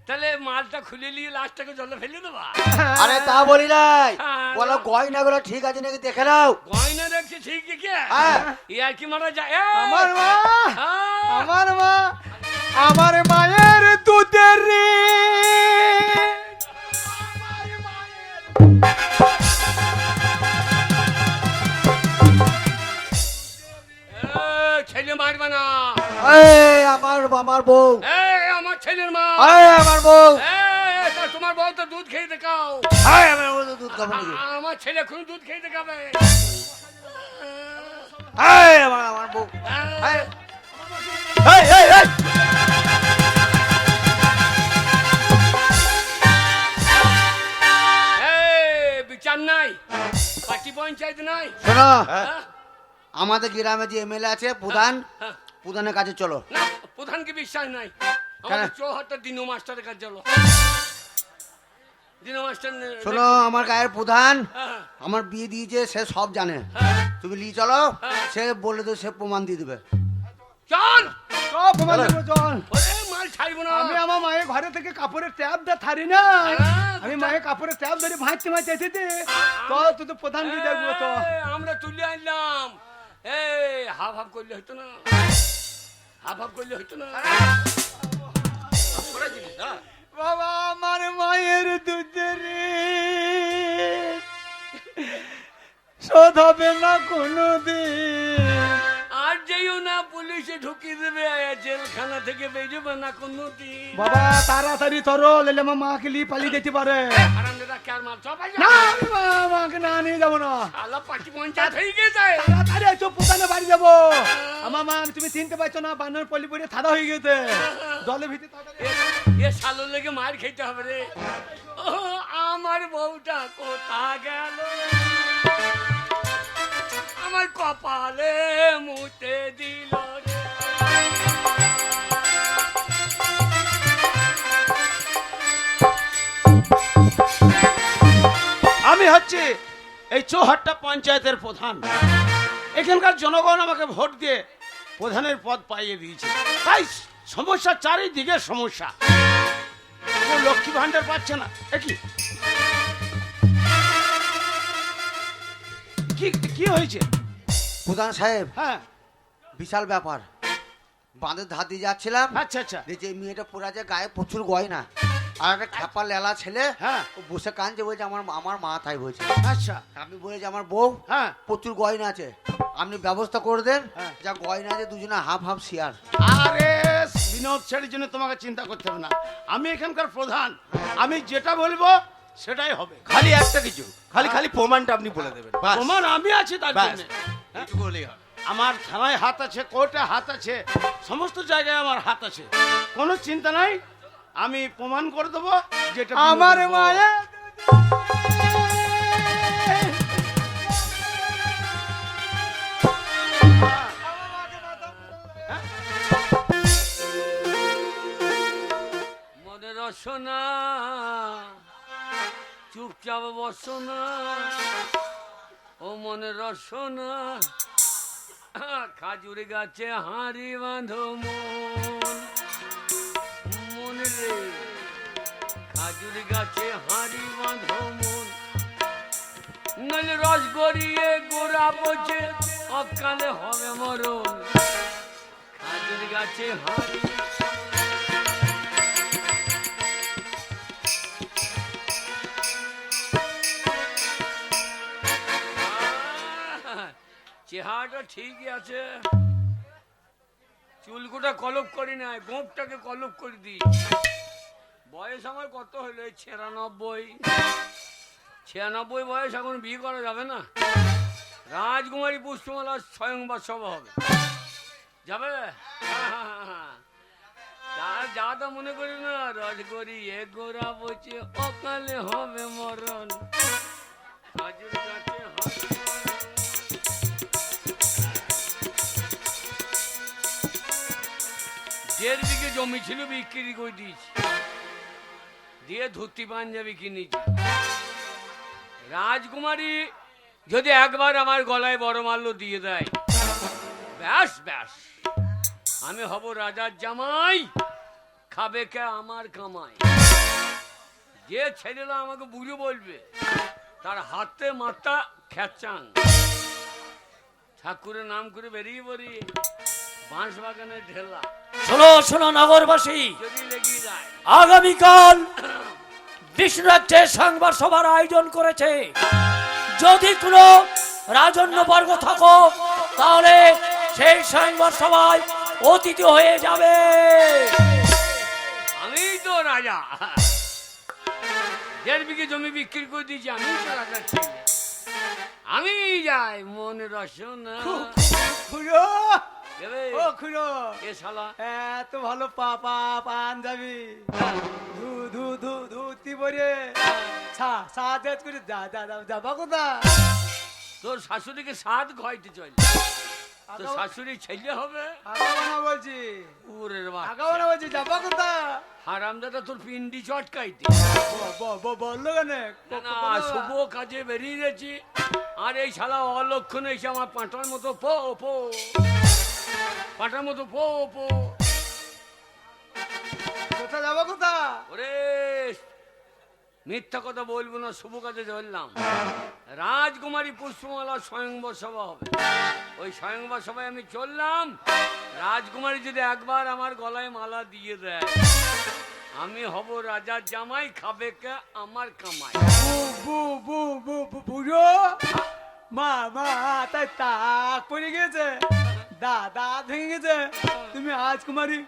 তাহলে মালটা খুলে নিয়ে লাশটাকে জলে ফেলে দেবা আরে তা বলি নাই, হ্যাঁ, বলো গয়নাগুলো ঠিক আছে নাকি দেখে নাও। গয়না দেখছি ঠিক কি হ্যাঁ। ইয়ার কি মারা যায় আমার মা, হ্যাঁ। আমার মা, আমার মায়ের দুধের রে। ছেলে মারবে না এই আমার বউ। আমার ছেলের মা এই আমার বউ। তোমার বউ তো দুধ খেয়ে দেখাও এই আমার বউ তো দুধ খাবো নাকি? আমার ছেলে এখন দুধ খেয়ে দেখাবে এই আমার বউ। এই, এই এই এই বিচার নাই পাটি আমাদের গ্রামে যে এমএলএ আছে প্রধান, হ্যাঁ। প্রধানের কাছে চলো। না প্রধানকে বিশ্বাস নাই, আমাদের চৌহাট্টা দিনু মাস্টারের কাছে চলো। দিনু মাস্টার শোনো, আমার গায়ের প্রধান হ্যাঁ, আমার বিয়ে দিয়েছে, সে সব জানে। হ্যাঁ। তুমি নিয়ে চলো, হ্যাঁ। সে বলে দেবে, সে প্রমাণ দিয়ে দেবে। চল চল প্রমাণ দেবো, চল। ওরে মাল ছাড়বো না। আমি আমার মায়ের ঘরে থেকে কাপড়ের ট্যাপ দিয়ে থারি না, হ্যাঁ, আমি মায়ের কাপড়ের ট্যাপ ধরে ভাঁজতে ভাঁজতে এসেছি। তো তুই তো প্রধান দিয়ে দেখবো তো। এই, আমরা তুলে আনলাম। এই হাফ হাফ করলে হইতো না, হাফ হাফ করলে হইতো না। ওরা জিনিস, হ্যাঁ। বাবা আমার মায়ের দুধের শোধ হবে না কোনোদিন। আর যেও না, পুলিশে ঢুকিয়ে দেবে, জেলখানা থেকে বেরোবে না কোনোদিন। বাবা তাড়াতাড়ি ধরো, লেলে আমার মাকে নিয়ে পালিয়ে যেতে পারে। হারামজাদা কার মাল, চল ভাই, না আমি মাকে না নিয়ে যাবো না। আল্লাহ পার্টি পঞ্চায়েত হয়ে গেছে। তাড়াতাড়ি এসো, প্রধানে বাড়ি যাবো। আমার মা তুমি চিনতে পারছো না, বানর পলি পরে থাদা হয়ে গেছে জলের ভিতরে। তাড়াতাড়ি এ শালোর লেগে মার খেতে হবে রে। ও আমার বউটা কোথা গেল, আমার কপালে মুতে দিল রে। আমি হচ্ছে এই চৌহাট্টা পঞ্চায়েতের প্রধান। এখানকার জনগণ আমাকে ভোট দিয়ে প্রধানের পদ পাইয়ে দিয়েছে, তাই সমস্যা চারিদিকে সমস্যা। কেউ লক্ষ্মী ভান্ডার পাচ্ছে না, কি কি কি হয়েছে? প্রধান সাহেব, হ্যাঁ, বিশাল ব্যাপার। বাঁধের ধার দিয়ে যাচ্ছিলাম, আচ্ছা আচ্ছা, যে মেয়েটা পরে আছে, গায়ে প্রচুর গয়না, আর একটা খ্যাপা লেলা ছেলে, হ্যাঁ, ও বসে কাঁদছে, বলছে আমার আমার মা তাই বলছে। আচ্ছা, আমি বলেছি আমার বউ হ্যাঁ, প্রচুর গয়না আছে, আপনি ব্যবস্থা করে দেন, হ্যাঁ। যা গয়না আছে দুজনে হাফ হাফ শেয়ার। আরে বিনোদ ছেড়ের জন্য তোমাকে চিন্তা করতে হবে না, আমি এখানকার প্রধান, আমি যেটা বলবো সেটাই হবে। খালি একটা কিছু, খালি খালি প্রমাণটা আপনি বলে দেবেন, বাস। প্রমাণ আমি আছি তার বাস, জন্য। এইটুকু হলেই হবে। আমার থানায় হাত আছে, কোর্টে হাত আছে, সমস্ত জায়গায় আমার হাত আছে, কোনো চিন্তা নাই, আমি প্রমাণ করে দেবো যেটা আমার বিনোদের বউ। মায়ের মনে রসনা চুপচাপ বসনা, ও মনে রসনা খাজুর গাছে হাঁড়ি বাঁধো মন রে, খাজুর গাছে হাঁড়ি বাঁধো মন, নইলে রস গড়িয়ে গোড়া পচে অকালে হবে মরণ। খাজুর গাছে হাঁড়ি চেহারাটা ঠিকই আছে, চুলকুটা কলপ করি না, গোপটাকে কলপ করে দিই। বয়স আমার কত হইলো? 96 বয়স, এখন বিয়ে করা যাবে না। রাজকুমারী পুষ্পমালা স্বয়ংবার সভা হবে, যাবে? তার যা তা মনে করি না, রস করি এ গোড়া বচে অকালে হবে মরণ। কাজের কাছে হাসি 1.5 বিঘে জমি ছিল, বিক্রি করে দিয়েছি, দিয়ে ধুতি পাঞ্জাবি কিনেছি। রাজকুমারী যদি একবার আমার গলায় বড় মাল্য দিয়ে দেয়, ব্যাস ব্যাস, আমি হব রাজার জামাই, খাবে কে আমার কামাই। যে ছেলেরা আমাকে বুড়ো বলবে, তার হাতে মাথা খেচাং, ঠাকুরের নাম করে বেরিয়ে পড়ি বাঁশ বাগানের ঢেলা, শোনো শোনো নগরবাসী, যদি লেগে যায়। আগামীকাল বিষ্ণুরাজ্যে সংবাদ সভার আয়োজন করেছে। যদি কোনো রাজন্যবর্গ থাকো, তাহলে সেই সংবাদ সভায় অতিথি হয়ে যাবে। আমি তো রাজা, 1.5 বিঘে জমি বিক্রি করে দিয়েছি, আমি তো রাজার ছেলে, আমি যাই মনে রসনা। খুড়ো, দেবে? ও খুড়ো, এ শালা এত ভালো পাঞ্জাবি, ধু ধু ধু ধুতি পরে সাজ করে যাবা কোথা? তোর শাশুড়িকে সাত খাইতে চল। তো শাশুড়ি ছেলে হবে? আগাবো না বলছি, ওরে আগাবো না বলছি, যাবো কোথা? হারামদাদা তোর পিন্ডি চটকাইতে। বললো কেন? না শুভ কাজে বেরিয়ে গেছি, আর এই শালা অলক্ষণ এসে আমার পাঁটার মতো পো পো, পাঁটার মতো পো পো। কোথা যাবো কোথা? ওরে মিথ্যা কথা বলবো না, শুভ কাজে ধরলাম। রাজকুমারী পুষ্পমালা স্বয়ংবর সভা হবে, ওই স্বয়ংবর সভায় আমি চললাম। রাজকুমারী যদি একবার আমার গলায় মালা দিয়ে দেয়, আমি হব রাজার জামাই, খাবে কে আমার কামাই। বুড়ো মা তাই তাক পড়ে গেছে, দাদা ভেঙে গেছে, তুমি রাজকুমারী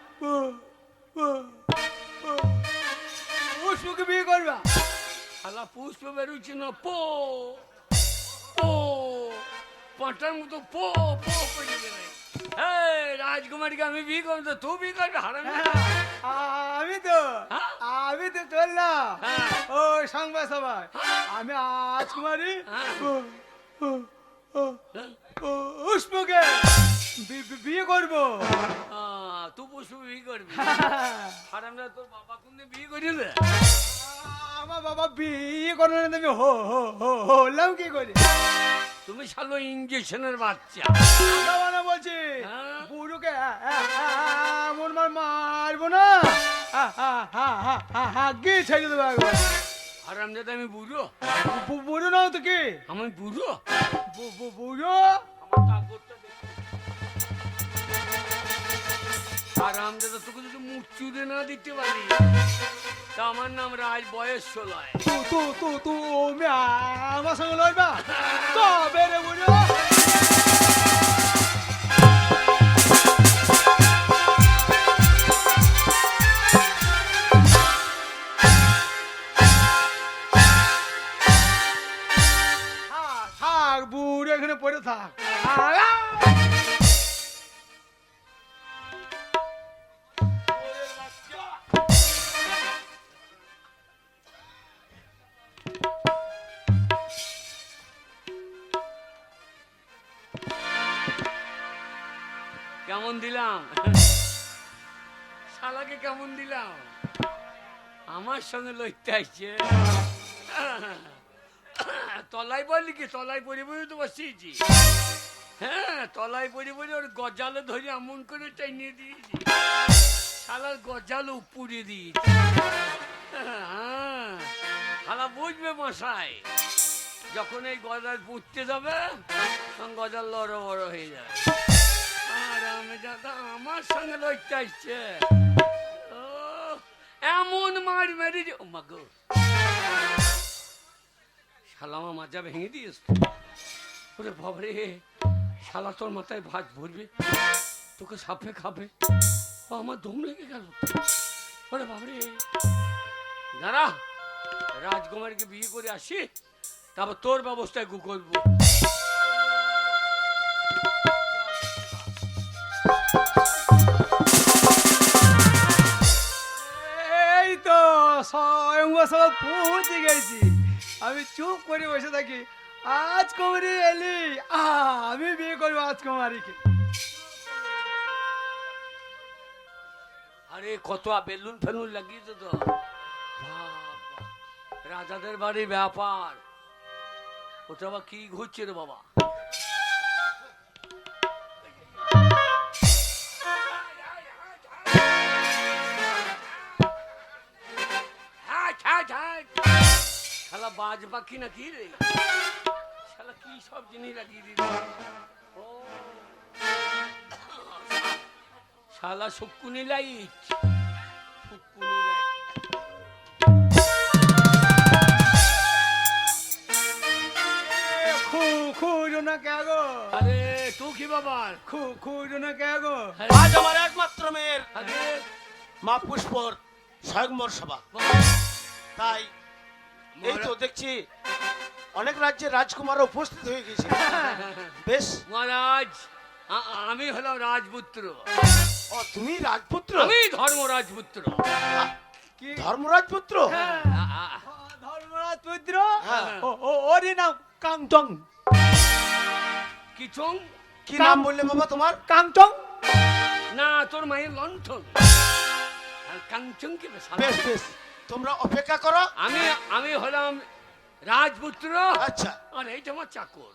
পুষ্পকে বিয়ে করবা? শালা পুষ্প বেরোচ্ছে না, পো পো, পাঁটার মতো পো পো করে দেবে। এই রাজকুমারীকে আমি বিয়ে করবো, তো তুই বিয়ে করবি? হারামি। আমি তো চললাম ও সংবাদ সভায়, আমি রাজকুমারী পুষ্পকে বিয়ে করবো। তুই পুষ্প বিয়ে করবি? হারামরা তোর বাবা কোনদিন বিয়ে করিলে? আমার বাবা বিয়ে করলো না, তুমি হলাম কি করে? তুমি শালো ইঞ্জেকশনের বাচ্চা। না বলছি হ্যাঁ? বুড়োকে এমন মারবো না, গিয়ে ছেড়ে দেবো একবার। হারামজাদা আমি বুড়ো? বুড়ো নাও তো কি? আমি বুড়ো? বুড়ো আমার কাপড়টা দেখো। হারামজাদা তোকে যদি মুখ চুদে না দিতে পারি, তা আমার নাম রাজ, বয়স 16। তুমি আমার সঙ্গে লড়বা তবে রে বুড়ো। থাক বুড়ো, এখানে পড়ে থাক। কেমন দিলাম শালাকে, কেমন দিলাম? আমার সঙ্গে লইতে আসছে। তলায় বললি কি? তলায় পড়ে পড়ে তো বসিয়েছি। হ্যাঁ, তলায় পড়ে পড়ে ওর গজালে ধরে এমন করে টাইনিয়ে দিয়েছি, শালার গজালে উপড়িয়ে দিয়েছি। হ্যাঁ, শালা বুঝবে মশাই, যখন এই গজাল পুঁততে যাবে তখন গজাল লড় বড় হয়ে যাবে। আর আমি দাদা আমার সঙ্গে লড়তে আসছে, এমন মার মেরে যে, ও মা গো, শালা আমার মাজা ভেঙে দিয়েছ। ওরে বাবরে, শালা তোর মাথায় ভাত ভরবে, তোকে সাপে খাবে। ও আমার দম লেগে গেল। ওরে বাবরে, দাঁড়া, রাজকুমারীকে বিয়ে করে আসি, তারপর তোর ব্যবস্থায় গু করবো। এই তো স্বয়ংবর সভা পৌঁছে গেছি, আমি চুপ করে বসে থাকি। রাজকুমারী এলি, আমি বিয়ে করবো রাজকুমারীকে। আরে কত বেলুন ফেলুন লাগিয়েছে তো, রাজাদের বাড়ির ব্যাপার। ওটা আবার কি ঘুরছে রে বাবা? শালা বাজ পাখি না কি রে? শালা কি সব জিনিস লাগিয়ে দিল। শালা শুকুনি লাইট, শুকুনি লাইট। খুঁজো না কে গো? আরে তুই কি বাবার? খুঁজো না কে গো? আজ আমার একমাত্র মেয়ের আরে মা পুষ্পর স্বয়ংবর সভা, তাই এই তো দেখছি অনেক রাজ্যের রাজকুমার উপস্থিত হয়ে গেছে। বেশ মহারাজ, আমি হলাম রাজপুত্র। ও, তুমি রাজপুত্র? আমি ধর্মরাজপুত্র। কি ধর্মরাজ পুত্র? ধর্মরাজ পুত্র? হ্যাঁ। ওরই নাম কাংচং। কি চং? কি নাম বললে বাবা তোমার? কাঞ্চন। না তোর মায়ের লণ্ঠন আর কাঞ্চন কি বেশ বেশ বেশ, তোমরা অপেক্ষা করো। আমি আমি হলাম রাজপুত্র আচ্ছা আর এইটা আমার চাকর।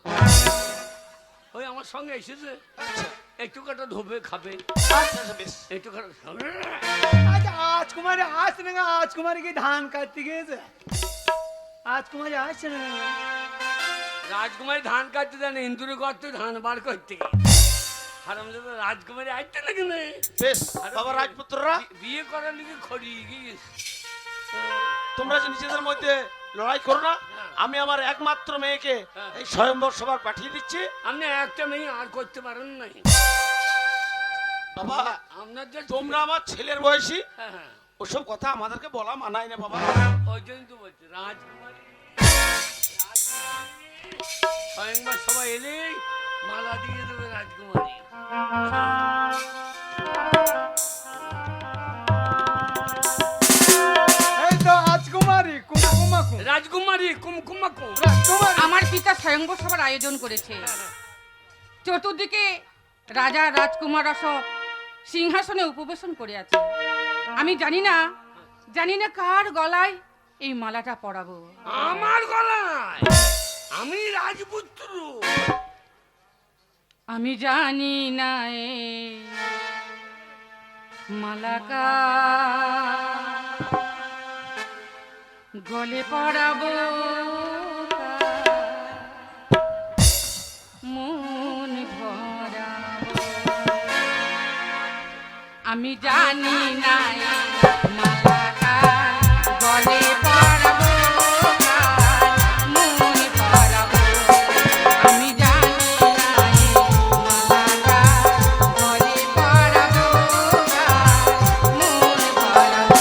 ওই আমার সঙ্গে এসেছে, আচ্ছা একটু কাটা ধোবে খাবে, আচ্ছা আচ্ছা, বেশ। একটু কাটা আজ রাজকুমারী আসছে না, রাজকুমারী কি ধান কাটতে গিয়েছে? রাজকুমারী আসছে না। রাজকুমারী ধান কাটতে জানে, ইন্দুরে করতে ধান বার করতে হারামজাদা রাজকুমারী আসতে লাগে না। বেশ বাবা, রাজপুত্ররা বিয়ে করার লিগে খড়ি গিয়ে তোমরা যে নিজেদের মধ্যে লড়াই করো না, আমি আমার একমাত্র মেয়েকে এই স্বয়ম্বর সভার পাঠিয়ে দিচ্ছি। আপনি একটা মেয়ে আর করতে পারেন নাই বাবা আপনার যে তোমরা আমার ছেলের বয়সী, হ্যাঁ হ্যাঁ ওসব কথা আমাদেরকে বলা মানায় না বাবা। ওই জন্য তো বলছি রাজকুমারী স্বয়ংবার সবাই এলেই মালা দিয়ে দেবে রাজকুমারী। এই তো রাজকুমারী কুমকুমা কুম। রাজকুমারী কুমকুমা কুম। রাজকুমারী আমার পিতা স্বয়ংবর সভার আয়োজন করেছে। চতুর্দিকে রাজা রাজকুমার সব সিংহাসনে উপবেশন করে আছে। আমি জানি না কার গলায় এই মালাটা পরাবো। আমার গলায়, আমি রাজপুত্র। আমি জানি না এই মালাকা গলে পরাবো মন ভরাবো। আমি জানি না এই মালাকা গলে পরাবো মন ভরাবো। আমি জানি না এই মালাকা গলে পরাবো মন ভরাবো।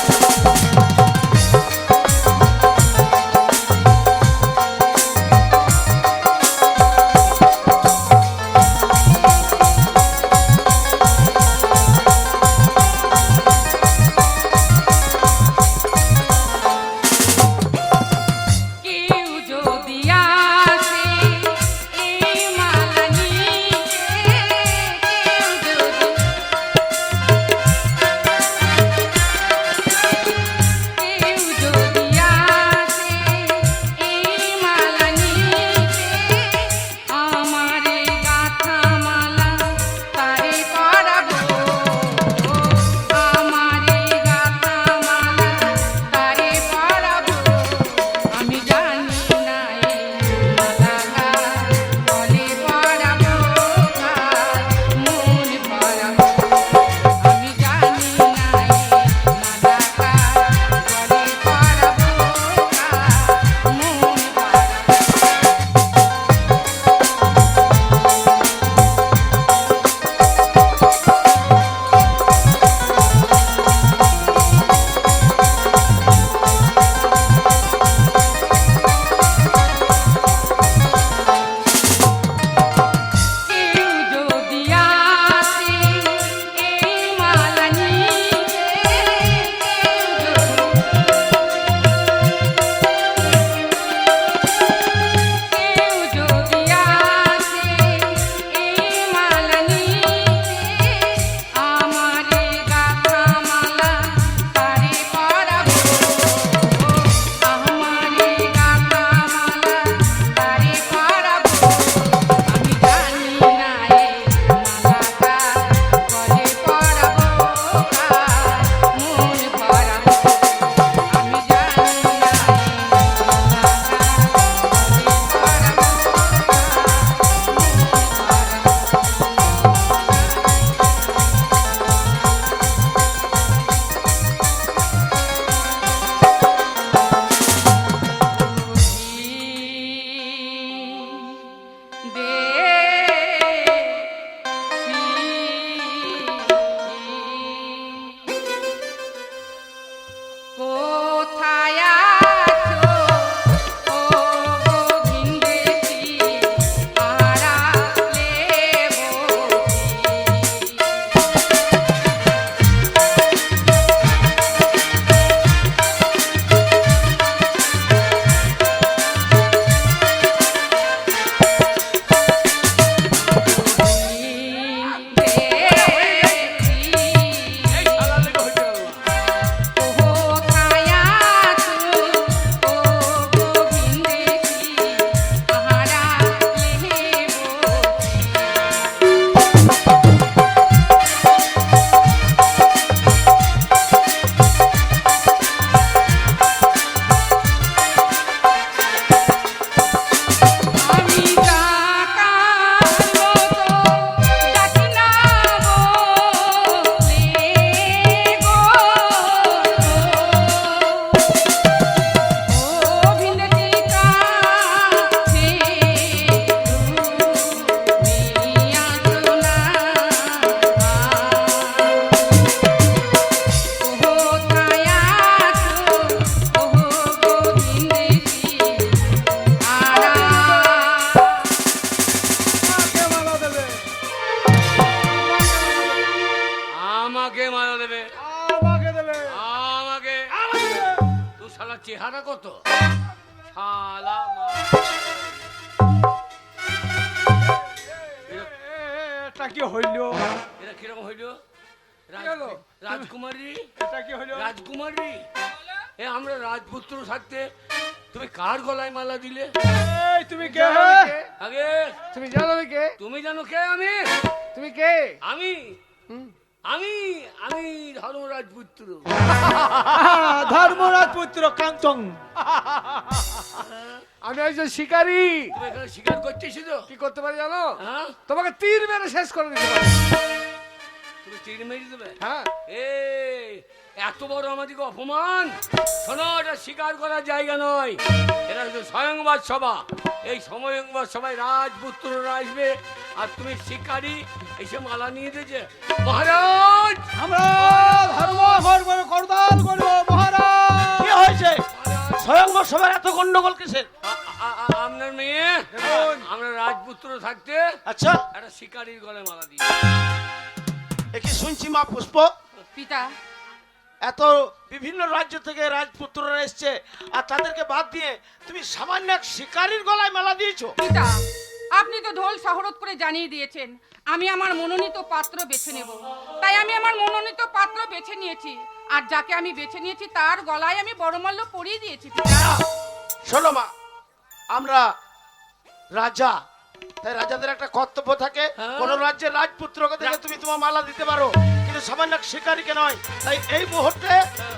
আমাকে মালা দেবে, আমাকে দেবে। আমাকে। তুই শালা চেহারা কত শালা এটা কি হইল? এরা কিরকম হইল? হলো? রাজকুমারী, এটা কি হইল? রাজকুমারী, এ আমরা রাজপুত্র থাকতে তুমি কার গলায় মালা দিলে? এই তুমি কে? আগে তুমি জানো আমি কে? তুমি জানো কে আমি? তুমি কে? আমি আমি আমি ধর্মরাজ পুত্র। ধর্মরাজ পুত্র কাঞ্চন। আমি একজন শিকারী। তুমি এখানে শিকার করতেছি তো? কি করতে পারি জানো? হ্যাঁ, তোমাকে তীর মেরে শেষ করে দিতে পারি। তুমি তীর মেরে দেবে? হ্যাঁ। এই এত বড় আমাদেরকে অপমান! শোনো, এটা স্বীকার করার জায়গা নয়, এটা হচ্ছে স্বয়ংবাদ সভা। এই স্বয়ংবাদ সভায় রাজপুত্ররা আসবে, আর তুমি শিকারী এসে মালা নিয়ে দিয়েছে। মহারাজ, আমরা ধর্ম করব, করতাল করব মহারাজ। কি হয়েছে? স্বয়ংবর সভার এত গন্ডগোল কিসের? আপনার মেয়ে দেখুন। আমরা রাজপুত্র থাকতে আচ্ছা, একটা শিকারীর গলায় মালা দিই। কি শুনছি মা পুষ্প, পিতা, এত বিভিন্ন রাজ্য থেকে রাজপুত্ররা এসছে, আর তাদেরকে বাদ দিয়ে তুমি সামান্য এক শিকারীর গলায় মালা দিয়েছো? পিতা, আপনি তো ঢোল শহরত করে জানিয়ে দিয়েছেন আমি আমার মনোনীত পাত্র বেছে নেব। তাই আমি আমার মনোনীত পাত্র বেছে নিয়েছি, আর যাকে আমি বেছে নিয়েছি তার গলায় আমি বড়মাল্য পরিয়ে দিয়েছি। পিতা, শোনো মা, আমরা রাজা, তাই রাজাদের একটা কর্তব্য থাকে, হ্যাঁ। কোন রাজ্যের রাজপুত্রকে দেখে তুমি তোমার মালা দিতে পারো, কিন্তু সামান্য এক শিকারীকে নয়। তাই এই মুহূর্তে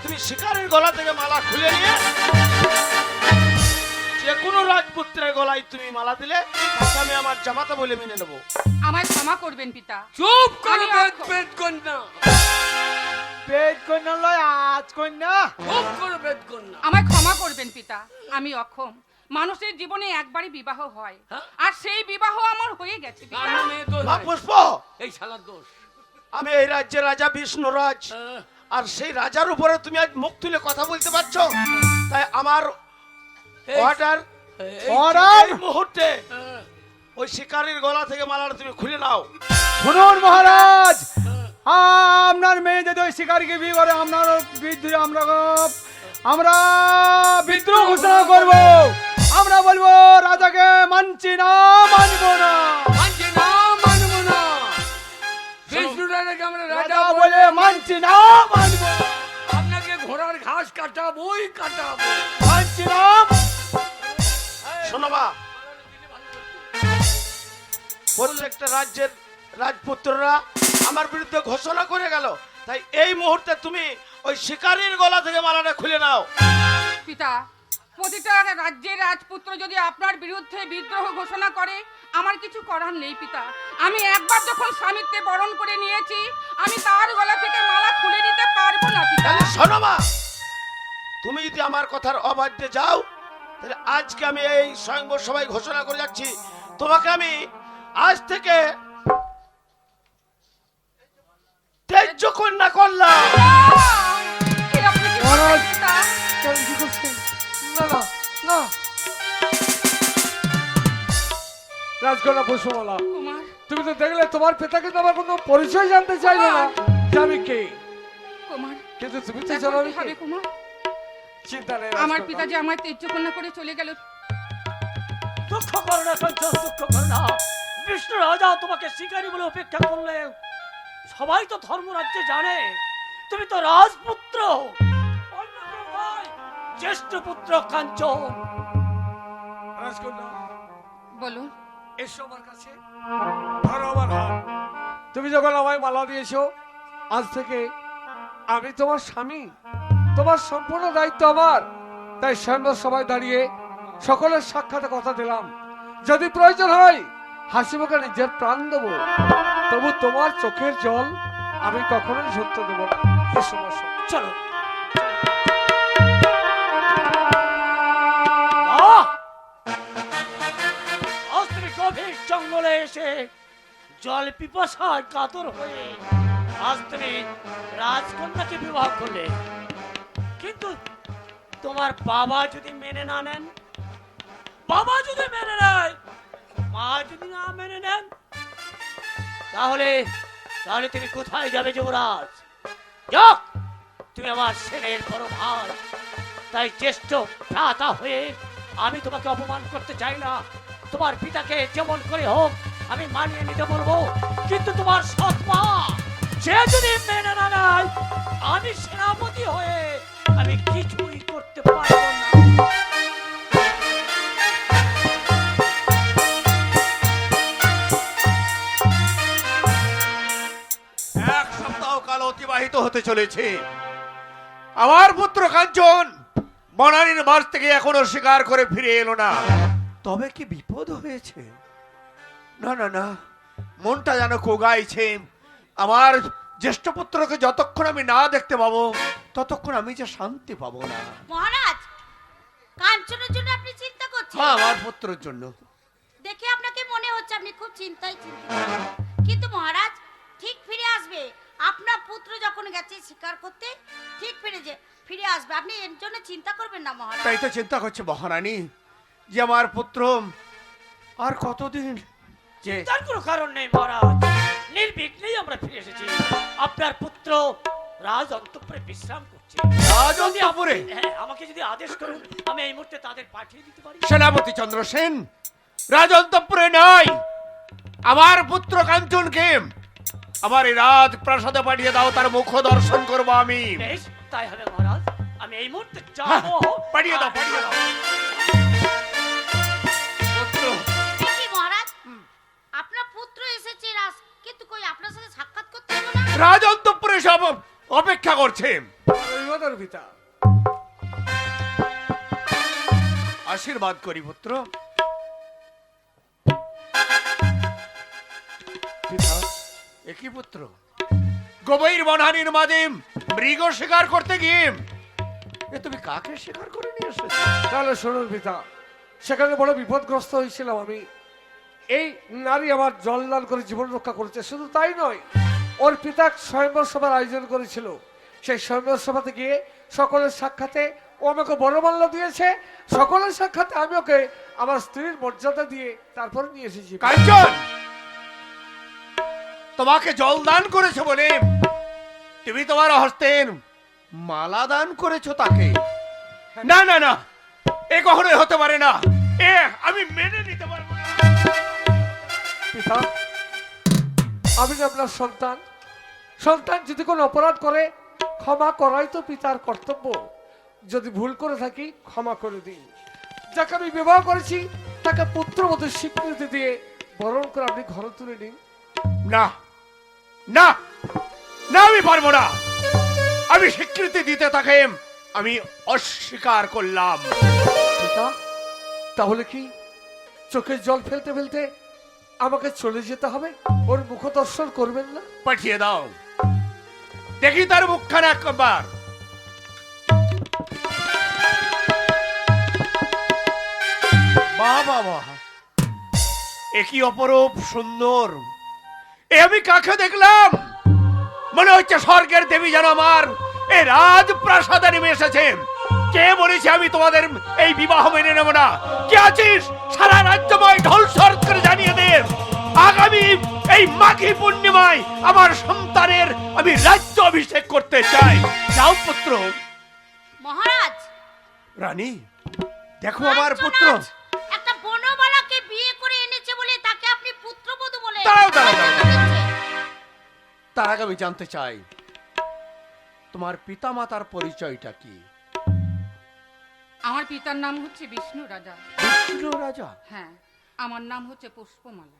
তুমি শিকারীর গলা থেকে মালা খুলে নিয়ে যে কোনো রাজপুত্রের গলায় তুমি মালা দিলে তাকে আমি আমার জামাতা বলে মেনে নেবো। আমায় ক্ষমা করবেন পিতা। চুপ করে আমি বেদ অক্ষম। বেদ কন্যা, পেট কন্যা লয় আজ কন্যা। চুপ করে বেদ কন্যা। আমায় ক্ষমা করবেন পিতা, আমি অক্ষম। মানুষের জীবনে একবারই বিবাহ হয়, হ্যাঁ? আর সেই বিবাহ আমার হয়ে গেছে পিতা। আমার মেয়ে দোষ মা নাই। পুষ্প, এই শালার দোষ। আমি এই রাজ্যের রাজা বিষ্ণুরাজ, হ্যাঁ। আর সেই রাজার উপরে তুমি আজ মুখ তুলে কথা বলতে পারছো? তাই আমার এই- অর্ডার, এই- মহারাজ এই মুহূর্তে হ্যাঁ, ওই শিকারীর গলা থেকে মালাটা তুমি খুলে নাও। শুনুন মহারাজ, আপনার মেয়ে যদি ওই শিকারীকে বিয়ে করে আপনার বিদ্রোহ আমরা বিদ্রোহ ঘোষণা করব। আমরা বলবো রাজাকে মানছি না, মানব না। মানছি না, মানবো না। বিষ্ণুরাজাকে আমরা রাজা রাজা বলে বলে মানছি না, মানব না। আপনাকে ঘোড়ার ঘাস কাটাবোই কাটাবো। মানছি না। শোনো মা, প্রত্যেকটা রাজ্যের রাজপুত্ররা আমার বিরুদ্ধে ঘোষণা করে গেল, তাই এই মুহূর্তে তুমি ওই শিকারীর গলা থেকে মালাটা খুলে নাও। পিতা, প্রতিটা রাজ্যের রাজপুত্র যদি আপনার বিরুদ্ধে বিদ্রোহ ঘোষণা করে আমার কিছু করার নেই পিতা। আমি একবার যখন স্বামীত্বে বরণ করে নিয়েছি, আমি তার গলা থেকে মালা খুলে নিতে পারবো না পিতা। তাহলে শোনো মা, তুমি যদি আমার কথার অবাধ্যে যাও, তাহলে আজকে আমি এই স্বয়ংবর সভায় ঘোষণা করে যাচ্ছি, তোমাকে আমি আজ থেকে ত্যায্য কন্যা করলাম। কি আপনি কি মহারাজ। বলছেন, পিতা? কেন কি করছেন? না না না। রাজকন্যা পুষ্পমালা, কুমার, তুমি তো দেখলে তোমার পিতাকে তো আমার কোনো পরিচয় জানতে চাইলে না যে আমি কে, কুমার, কিন্তু তুমি তো দেখা জানো করতে আমি হবে কে। কুমার। চিন্তা নেই আমার রাজকন্যা। পিতা যে আমায় ত্যায্য কন্যা করে চলে গেল, দুঃখ করো না কাঞ্চন, দুঃখ করো না। বিষ্ণু রাজা তোমাকে শিকারী বলে উপেক্ষা করলে সবাই তো ধর্মরাজ্যে জানে তুমি তো রাজপুত্র, অন্য কেউ নয়, জ্যেষ্ঠ পুত্র কাঞ্চন। রাজকন্যা, বলুন। এসো আমার কাছে, ধরো আমার হাত। তুমি যখন আমায় মালা দিয়েছো, আজ থেকে আমি তোমার স্বামী, তোমার সম্পূর্ণ দায়িত্ব আমার। তাই স্বয়ংবর সবাই দাঁড়িয়ে সকলের সাক্ষাতে কথা দিলাম, যদি প্রয়োজন হয় হাসি মুখে নিজের প্রাণ দেবো, তবু তোমার চোখের জল আমি কখনোই ঝরতে দেবো না। এসো আমার সঙ্গে। চলো। আহ! আজ তুমি গভীর জঙ্গলে এসে জল পিপাসায় কাতর হয়ে আজ তুমি রাজকন্যাকে বিবাহ করলে, কিন্তু তোমার বাবা যদি মেনে না নেন, বাবা যদি মেনে নেয়, মা যদি না মেনে নেন, তাহলে তাহলে তুমি কোথায় যাবে যুবরাজ? যাক, তুমি আমার ছেলের বড় ভাই, তাই জ্যেষ্ঠ ভ্রাতা হয়ে আমি তোমাকে অপমান করতে চাই না। তোমার পিতাকে যেমন করে হোক আমি মানিয়ে নিতে বলবো, কিন্তু তোমার সৎ মা সে যদি মেনে না নেয়, আমি সেনাপতি হয়ে আমি কিছুই করতে পারবো না। এক সপ্তাহ কাল অতিবাহিত হতে চলেছে। আমার পুত্র কাঞ্চন বনানীর মাঠ থেকে এখনো শিকার করে ফিরে এলো না। তবে কি বিপদ হয়েছে? না না না, মনটা যেন কোগাইছে। আমার জ্যেষ্ঠ পুত্রকে যতক্ষণ আমি না দেখতে পাবো ততক্ষণ আমি যে শান্তি পাবো না। মহারাজ, কাঞ্চনের জন্য আপনি চিন্তা করছেন? হ্যাঁ, আমার পুত্রের জন্য। দেখে আপনাকে মনে হচ্ছে আপনি খুব চিন্তিত। কিন্তু মহারাজ ঠিক ফিরে আসবে। আপনার পুত্র যখন গেছে শিকার করতে, ঠিক ফিরে আসবে। আপনি এর জন্য চিন্তা করবেন না মহারাজ। তাই তো চিন্তা করছে মহারানী যে আমার পুত্র আর কতদিন যে। তার কোনো কারণ নেই মহারাজ, নির্বিঘ্নেই আমরা ফিরে এসেছি। আপনার পুত্র রাজ অন্তঃপুরে বিশ্রাম করছে। রাজ অন্তঃপুরে? হ্যাঁ, আমাকে যদি আদেশ করুন আমি এই মুহূর্তে তাদের পাঠিয়ে দিতে পারি। সেনাপতি চন্দ্রসেন, রাজ অন্তঃপুরে নয়, আমার পুত্র কাঞ্চনকে আমার এই রাজ প্রাসাদে পাঠিয়ে দাও, তার মুখ দর্শন করবো আমি। বেশ, তাই হবে মহারাজ, আমি এই মুহূর্তে যাবো। পাঠিয়ে দাও, পাঠিয়ে দাও। পুত্র, কি মহারাজ, আপনার পুত্র এসেছে কিন্তু কই আপনার সাথে সাক্ষাৎ করতে হলো না? রাজ অন্তঃপুরে সব অপেক্ষা করছে। জয়মাতার পিতা। আশীর্বাদ করি পুত্র। পিতা, একই পুত্র গভীর বনানীর মাঝে মৃগ শিকার করতে গিয়ে এ তুমি কাকে শিকার করে নিয়ে এসেছো? তাহলে শুনুন পিতা, সেখানে বড় বিপদগ্রস্ত হয়েছিলাম আমি। এই নারী আমার জলদান করে জীবন রক্ষা করেছে। শুধু তাই নয়, ওর পিতা স্বয়ংবর সভার আয়োজন করেছিল। সেই স্বয়ংবর সভাতে গিয়ে সকলের সাক্ষাতে ও আমাকে বড়মাল্য দিয়েছে। সকলের সাক্ষাতে আমি ওকে আমার স্ত্রীর মর্যাদা দিয়ে তারপরে নিয়ে এসেছি। কাঞ্চন তোমাকে জল দান করেছে বলে তুমি তোমার হস্তের মালা দান করেছো তাকে? না না না, এ কখনোই হতে পারে না। এ আমি মেনে নিতে পারবো না। পিতা, আমি যে আপনার সন্তান, সন্তান যদি কোনো অপরাধ করে ক্ষমা করাই তো পিতার কর্তব্য। যদি ভুল করে থাকি ক্ষমা করে দিন। যাকে আমি বিবাহ করেছি তাকে পুত্রবধূর স্বীকৃতি দিয়ে বরণ করে আপনি ঘরে তুলে নিন। না না না, আমি পারবো না। আমি স্বীকৃতি দিতে তাকে আমি অস্বীকার করলাম। পিতা, তাহলে কি চোখের জল ফেলতে ফেলতে আমাকে চলে যেতে হবে? ওর মুখ দর্শন করবেন না? পাঠিয়ে দাও, দেখি তার মুখখানা একবার। বাহ বাহ বাহ, একই অপরূপ সুন্দর। এ আমি কাকে দেখলাম? মনে হচ্ছে স্বর্গের দেবী যেন আমার এই রাজপ্রাসাদে নেমে এসেছে। কে বলেছে আমি তোমাদের এই বিবাহ মেনে নেব না? কে আছিস? সারা রাজ্যময় ঢোল শরৎ করে জানিয়ে দে, আগামী এই মাঘী পূর্ণিমায় আমার সন্তানের আমি রাজ্য অভিষেক করতে চাই। যাও পুত্র। মহারাজ, রানী, দেখো আমার পুত্র। একটা বনবালাকে বিয়ে করে এনেছে বলে তাকে আপনি পুত্রবধূ বলে? দাঁড়াও, দাঁড়াও, দাঁড়াও। তার আগে আমি জানতে চাই তোমার পিতামাতার পরিচয়টা কি? আমার পিতার নাম হচ্ছে বিষ্ণু রাজা। বিষ্ণু রাজা? হ্যাঁ, আমার নাম হচ্ছে পুষ্পমালা।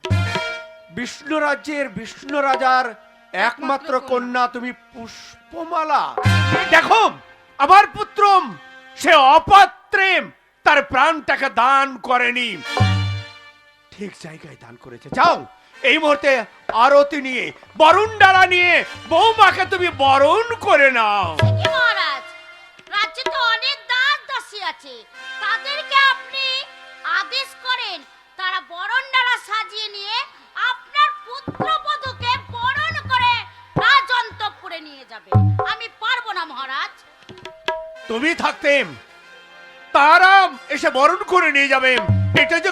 বিষ্ণু রাজ্যের বিষ্ণু রাজার একমাত্র কন্যা তুমি পুষ্পমালা। দেখো আমার পুত্র সে অপাত্রে তার প্রাণটাকে দান করেনি, ঠিক জায়গায় দান করেছে। যাও এই মুহূর্তে আরতি নিয়ে বরুণ ডালা নিয়ে বৌমাকে তুমি বরণ করে নাও। কি মহারাজ, রাজ্যে তো অনেক দাস দাসী আছে, তাদেরকে আপনি আদেশ করেন তারা বরণডালা সাজিয়ে নিয়ে আপনার পুত্রবধূকে বরণ করে রাজ অন্তঃপুরে নিয়ে যাবে। আমি পারবো না মহারাজ। তুমি থাকতে তারা এসে বরণ করে নিয়ে যাবে, এটা যে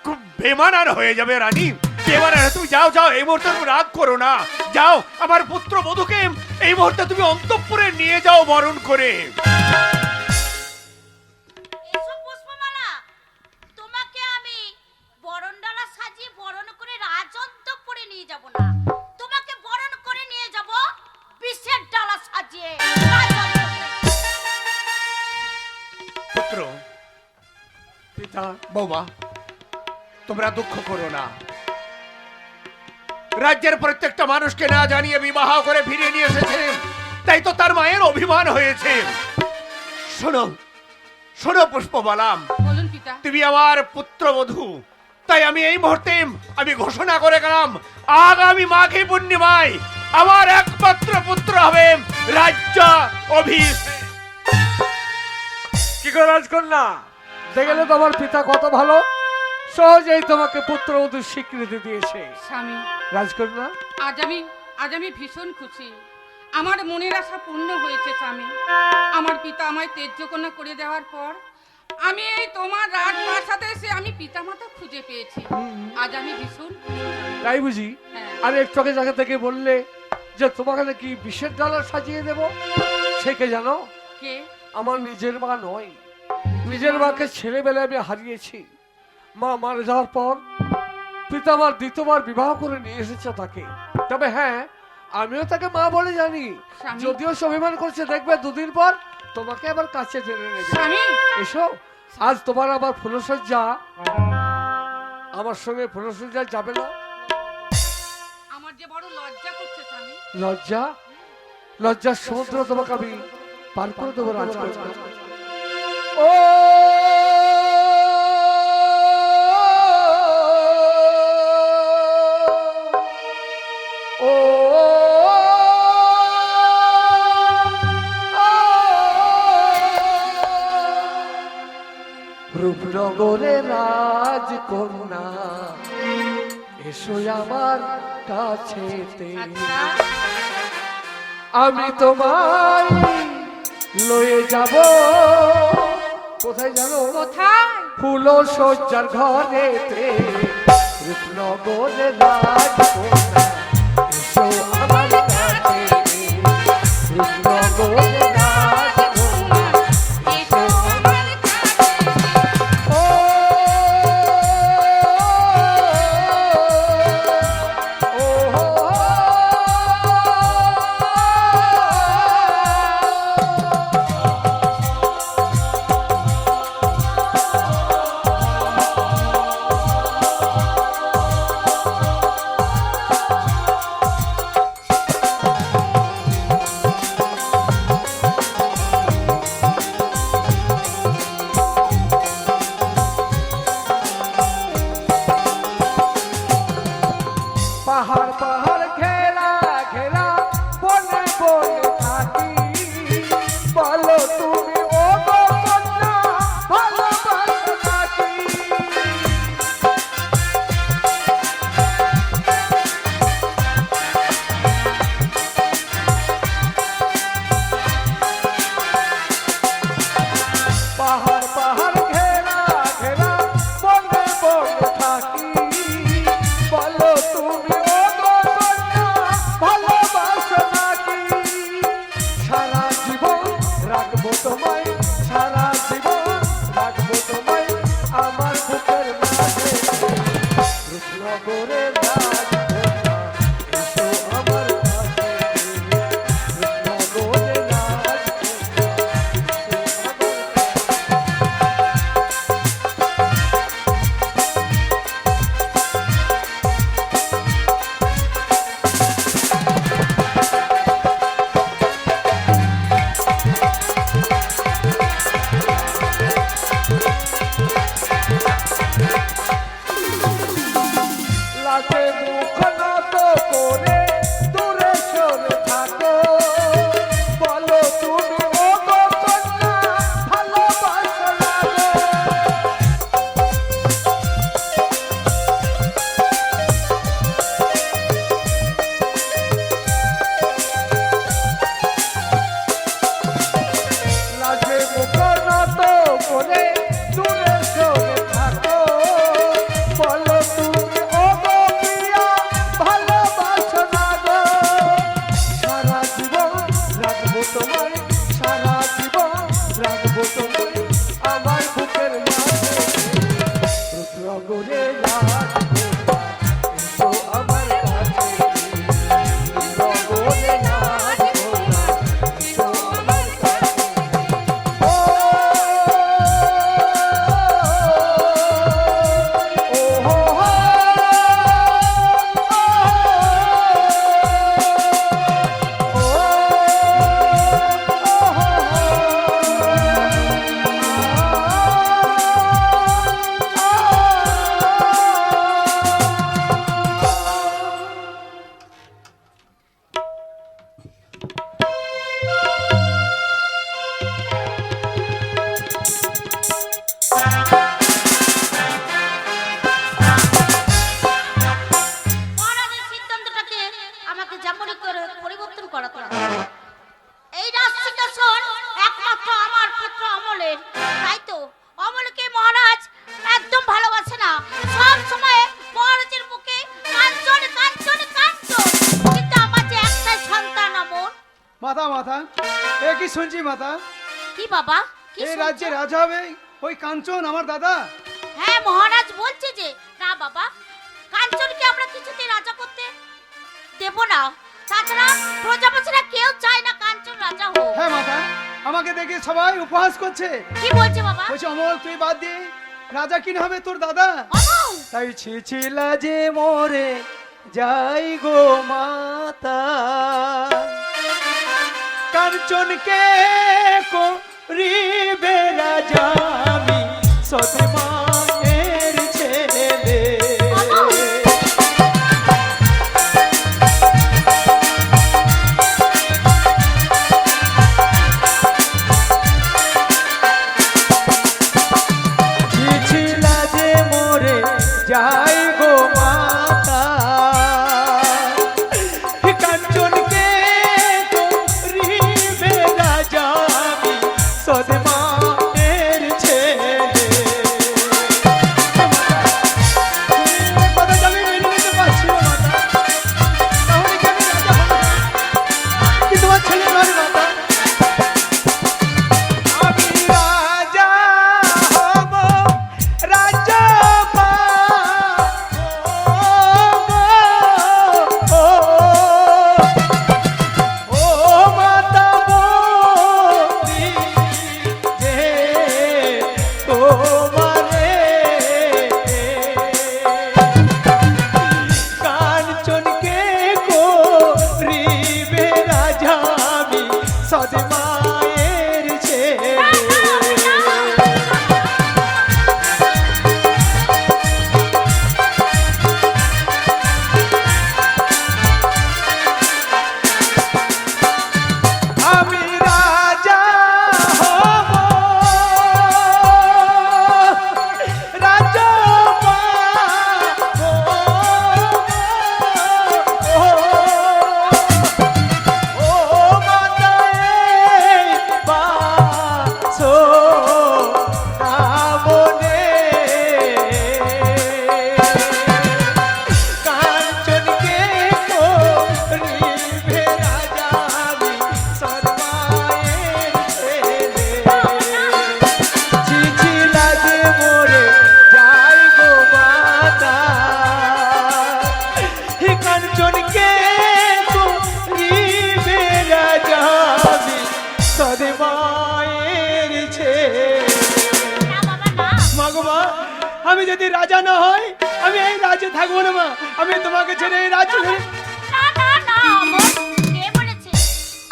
খুব বেমানার হয়ে যাবে রানী। বেমানার। তুমি যাও যাও, এই মুহূর্তে রাগ করো না। যাও আমার পুত্র বধূকে এই মুহূর্তে তুমি অন্তঃপুরে নিয়ে যাও বরণ করে। এসো পুষ্পমালা, তোমাকে আমি বরণডালা সাজিয়ে বরণ করে রাজন্তপুরে নিয়ে যাব না, তোমাকে বরণ করে নিয়ে যাব বিষের ডালা সাজিয়ে রাজন্তপুরে। পুত্র, পিতা, বৌমা, তোমরা দুঃখ করো না। রাজ্যের প্রত্যেকটা মানুষকে না জানিয়ে বিবাহ করে ফিরিয়ে নিয়ে এসেছে, তাই তো তার মায়ের অভিমান হয়েছে। শোনো শোনো পুষ্পবালাম, বলুন পিতা। তুমি আমার পুত্রবধূ, তাই আমি এই মুহূর্তে আমি ঘোষণা করে গেলাম, আগামী মাঘী পূর্ণিমায় আমার একমাত্র পুত্র হবে রাজ্য অভিষেক। কি করে রাজকন্যা, দেখলে তোমার পিতা কত ভালো, সহজেই তোমাকে পুত্রবধূর স্বীকৃতি দিয়েছে। স্বামী, রাজকন্যা, আজ আমি ভীষণ খুশি। আমার মনের আশা পূর্ণ হয়েছে স্বামী। আমার পিতা আমায় তেজ্যকন্যা করে দেওয়ার পর আমি এই তোমার রাজপ্রাসাদে এসে আমি পিতামাতা খুঁজে পেয়েছি। আজ আমি ভীষণ খুশি। তাই বুঝি? হ্যাঁ। আর একটু আগে জায়গা থেকে বললে যে তোমাকে নাকি বিষের ডালা সাজিয়ে দেব, সে কে জানো? কে? আমার নিজের মা নয়, নিজের মাকে ছেলেবেলায় আমি হারিয়েছি। মা মারা যাওয়ার পর পিতা আমার দ্বিতীয়বার বিবাহ করে নিয়ে এসেছে তাকে। তবে হ্যাঁ, আমিও তাকে মা বলে জানি, স্বামী। যদিও সে অভিমান করছে। দেখবে দুদিন পর তোমাকে আবার কাছে টেনে নেবে। স্বামী, এসো, আজ তোমার আবার ফুলসজ্জা, আমার সঙ্গে ফুলসজ্জা যাবে না? আমার যে বড় লজ্জা করছে স্বামী। লজ্জা? লজ্জার সমুদ্র তোমাকে আমি পার করে দেবো রাজকন্যা। ও ও রূপনগরে রাজকন্যা, এসো আমার কাছেতে, আচ্ছা, আমি তোমায় লয়ে যাব। কোথায় জানো? কোথায়? ফুল সজ্জার ঘরেতে, রূপনগরে রাজকন্যা, এসো আমার কাছেতে, রূপনগরে রাজকন্যা, এসো আমার কাছেতে। ও অমলের, তাই তো অমলকে মহারাজ একদম ভালোবাসে না। সব সময় মহারাজের মুখে কাঞ্চন কাঞ্চন কাঞ্চন, কিন্তু আমার যে একটাই সন্তান অমল। মাথা মাথা, এ কি শুনছি মাথা? কি বাবা, কি এই শুনছো? রাজ্যে রাজা হবে ওই কাঞ্চন আমার দাদা? হ্যাঁ মহারাজ বলছে যে না বাবা, কাঞ্চনকে আমরা কিছুতে রাজা করতে দেব না। তাছাড়া প্রজাপতিরা কেউ চায় না কাঞ্চন রাজা হোক। হ্যাঁ মাথা, আমাকে দেখে সবাই উপহাস করছে। কি বলছে বাবা? বলছে অমল তুই বাদ দে, রাজা কি হবে তোর দাদা। অমল তাই ছিছিলা যে মোরে যাই গো মাতা, কাঞ্চনকে করিবে রাজা আমি সৎ মায়ের ছেলে। ছিছিলা যে মোরে যাই গো মাতা, কাঞ্চনকে করিবে রাজা আমি সৎ মায়ের ছেলে। কথা আমি মেনে নিতে পারছি না মাতা, তাহলে কি আমি রাজা হব না? কি তোমার ছেলে নয় মাতা? আমি রাজা হব, রাজা ও মাতা বলি যে তোমারে কাঞ্চনকে করিবে রাজা আমি সৎ মায়ের ছেলে। আমি রাজা হব, রাজা ও মাতা বাসো রাবণে, কাঞ্চনকে করিবে রাজা আমি সৎ মায়ের ছেলে। ছিছিলা যে মোরে যাই গো মাতা, হে কাঞ্চনকে করিবে রাজা আমি সৎ মায়ের ছেলে। না বাবা না। মা গো মা, আমি যদি রাজা না হই আমি এই রাজ্যে থাকবো না মা, আমি তোমাকে ছেড়ে এই রাজ্য ছেড়ে। না না না অমল, কে বলেছে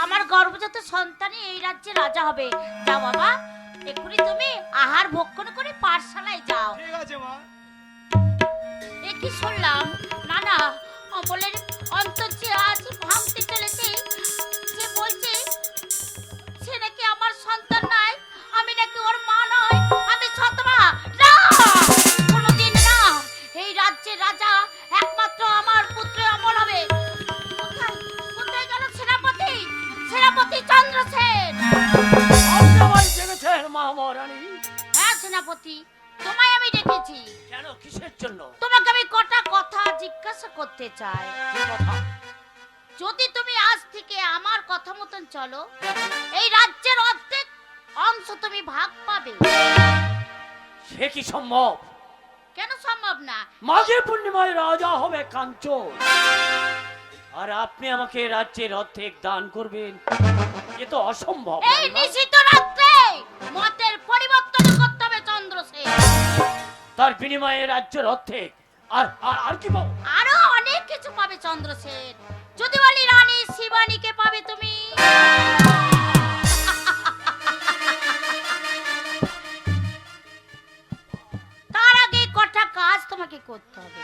আমার গর্ভজাত সন্তানই এই রাজ্যে রাজা হবে? যাও বাবা, এক্ষুনি তুমি আহার ভক্ষণ করে পাঠশালায় যাও। ঠিক আছে মা। এ কি শুনলাম, না না অমলের অন্তর যে আজ ভাঙতে চলেছে। সে বলছে সে নাকি আমার সন্তান নাই, আমি নাকি ওর মা নয়, আমি সৎমা। না, কোনোদিন না। এই রাজ্যের রাজা একমাত্র আমার পুত্র অমল হবে। কোথায় কোথায় গেল সেনাপতি, সেনাপতি চন্দ্রসেন? আপনি আমার জেগেছেন মহারানী? হ্যাঁ সেনাপতি, তোমায় আমি ডেকেছি। কেন, কিসের জন্য? তোমাকে আমি কটা কথা জিজ্ঞাসা করতে চাই। কি কথা? যদি তুমি আজ থেকে আমার কথা মতন চলো, এই রাজ্যের অর্ধেক অংশ তুমি ভাগ পাবে। সে কি সম্ভব? কেন সম্ভব না? মাঘে পূর্ণিমায় রাজা হবে কাঞ্চন, আর আপনি আমাকে রাজ্যের অর্ধেক দান করবেন? এ তো অসম্ভব। এই নিশিত রাত্রে মতের পরিবর্তন করতে হবে চন্দ্রসেন। তার বিনিময়ে রাজ্যের অর্ধেক আর আর আর কি পাবো? আরো অনেক কিছু পাবে চন্দ্রসেন। যদি বলি রানী শিবানীকে পাবে তুমি। তার আগে কটা কাজ তোমাকে করতে হবে।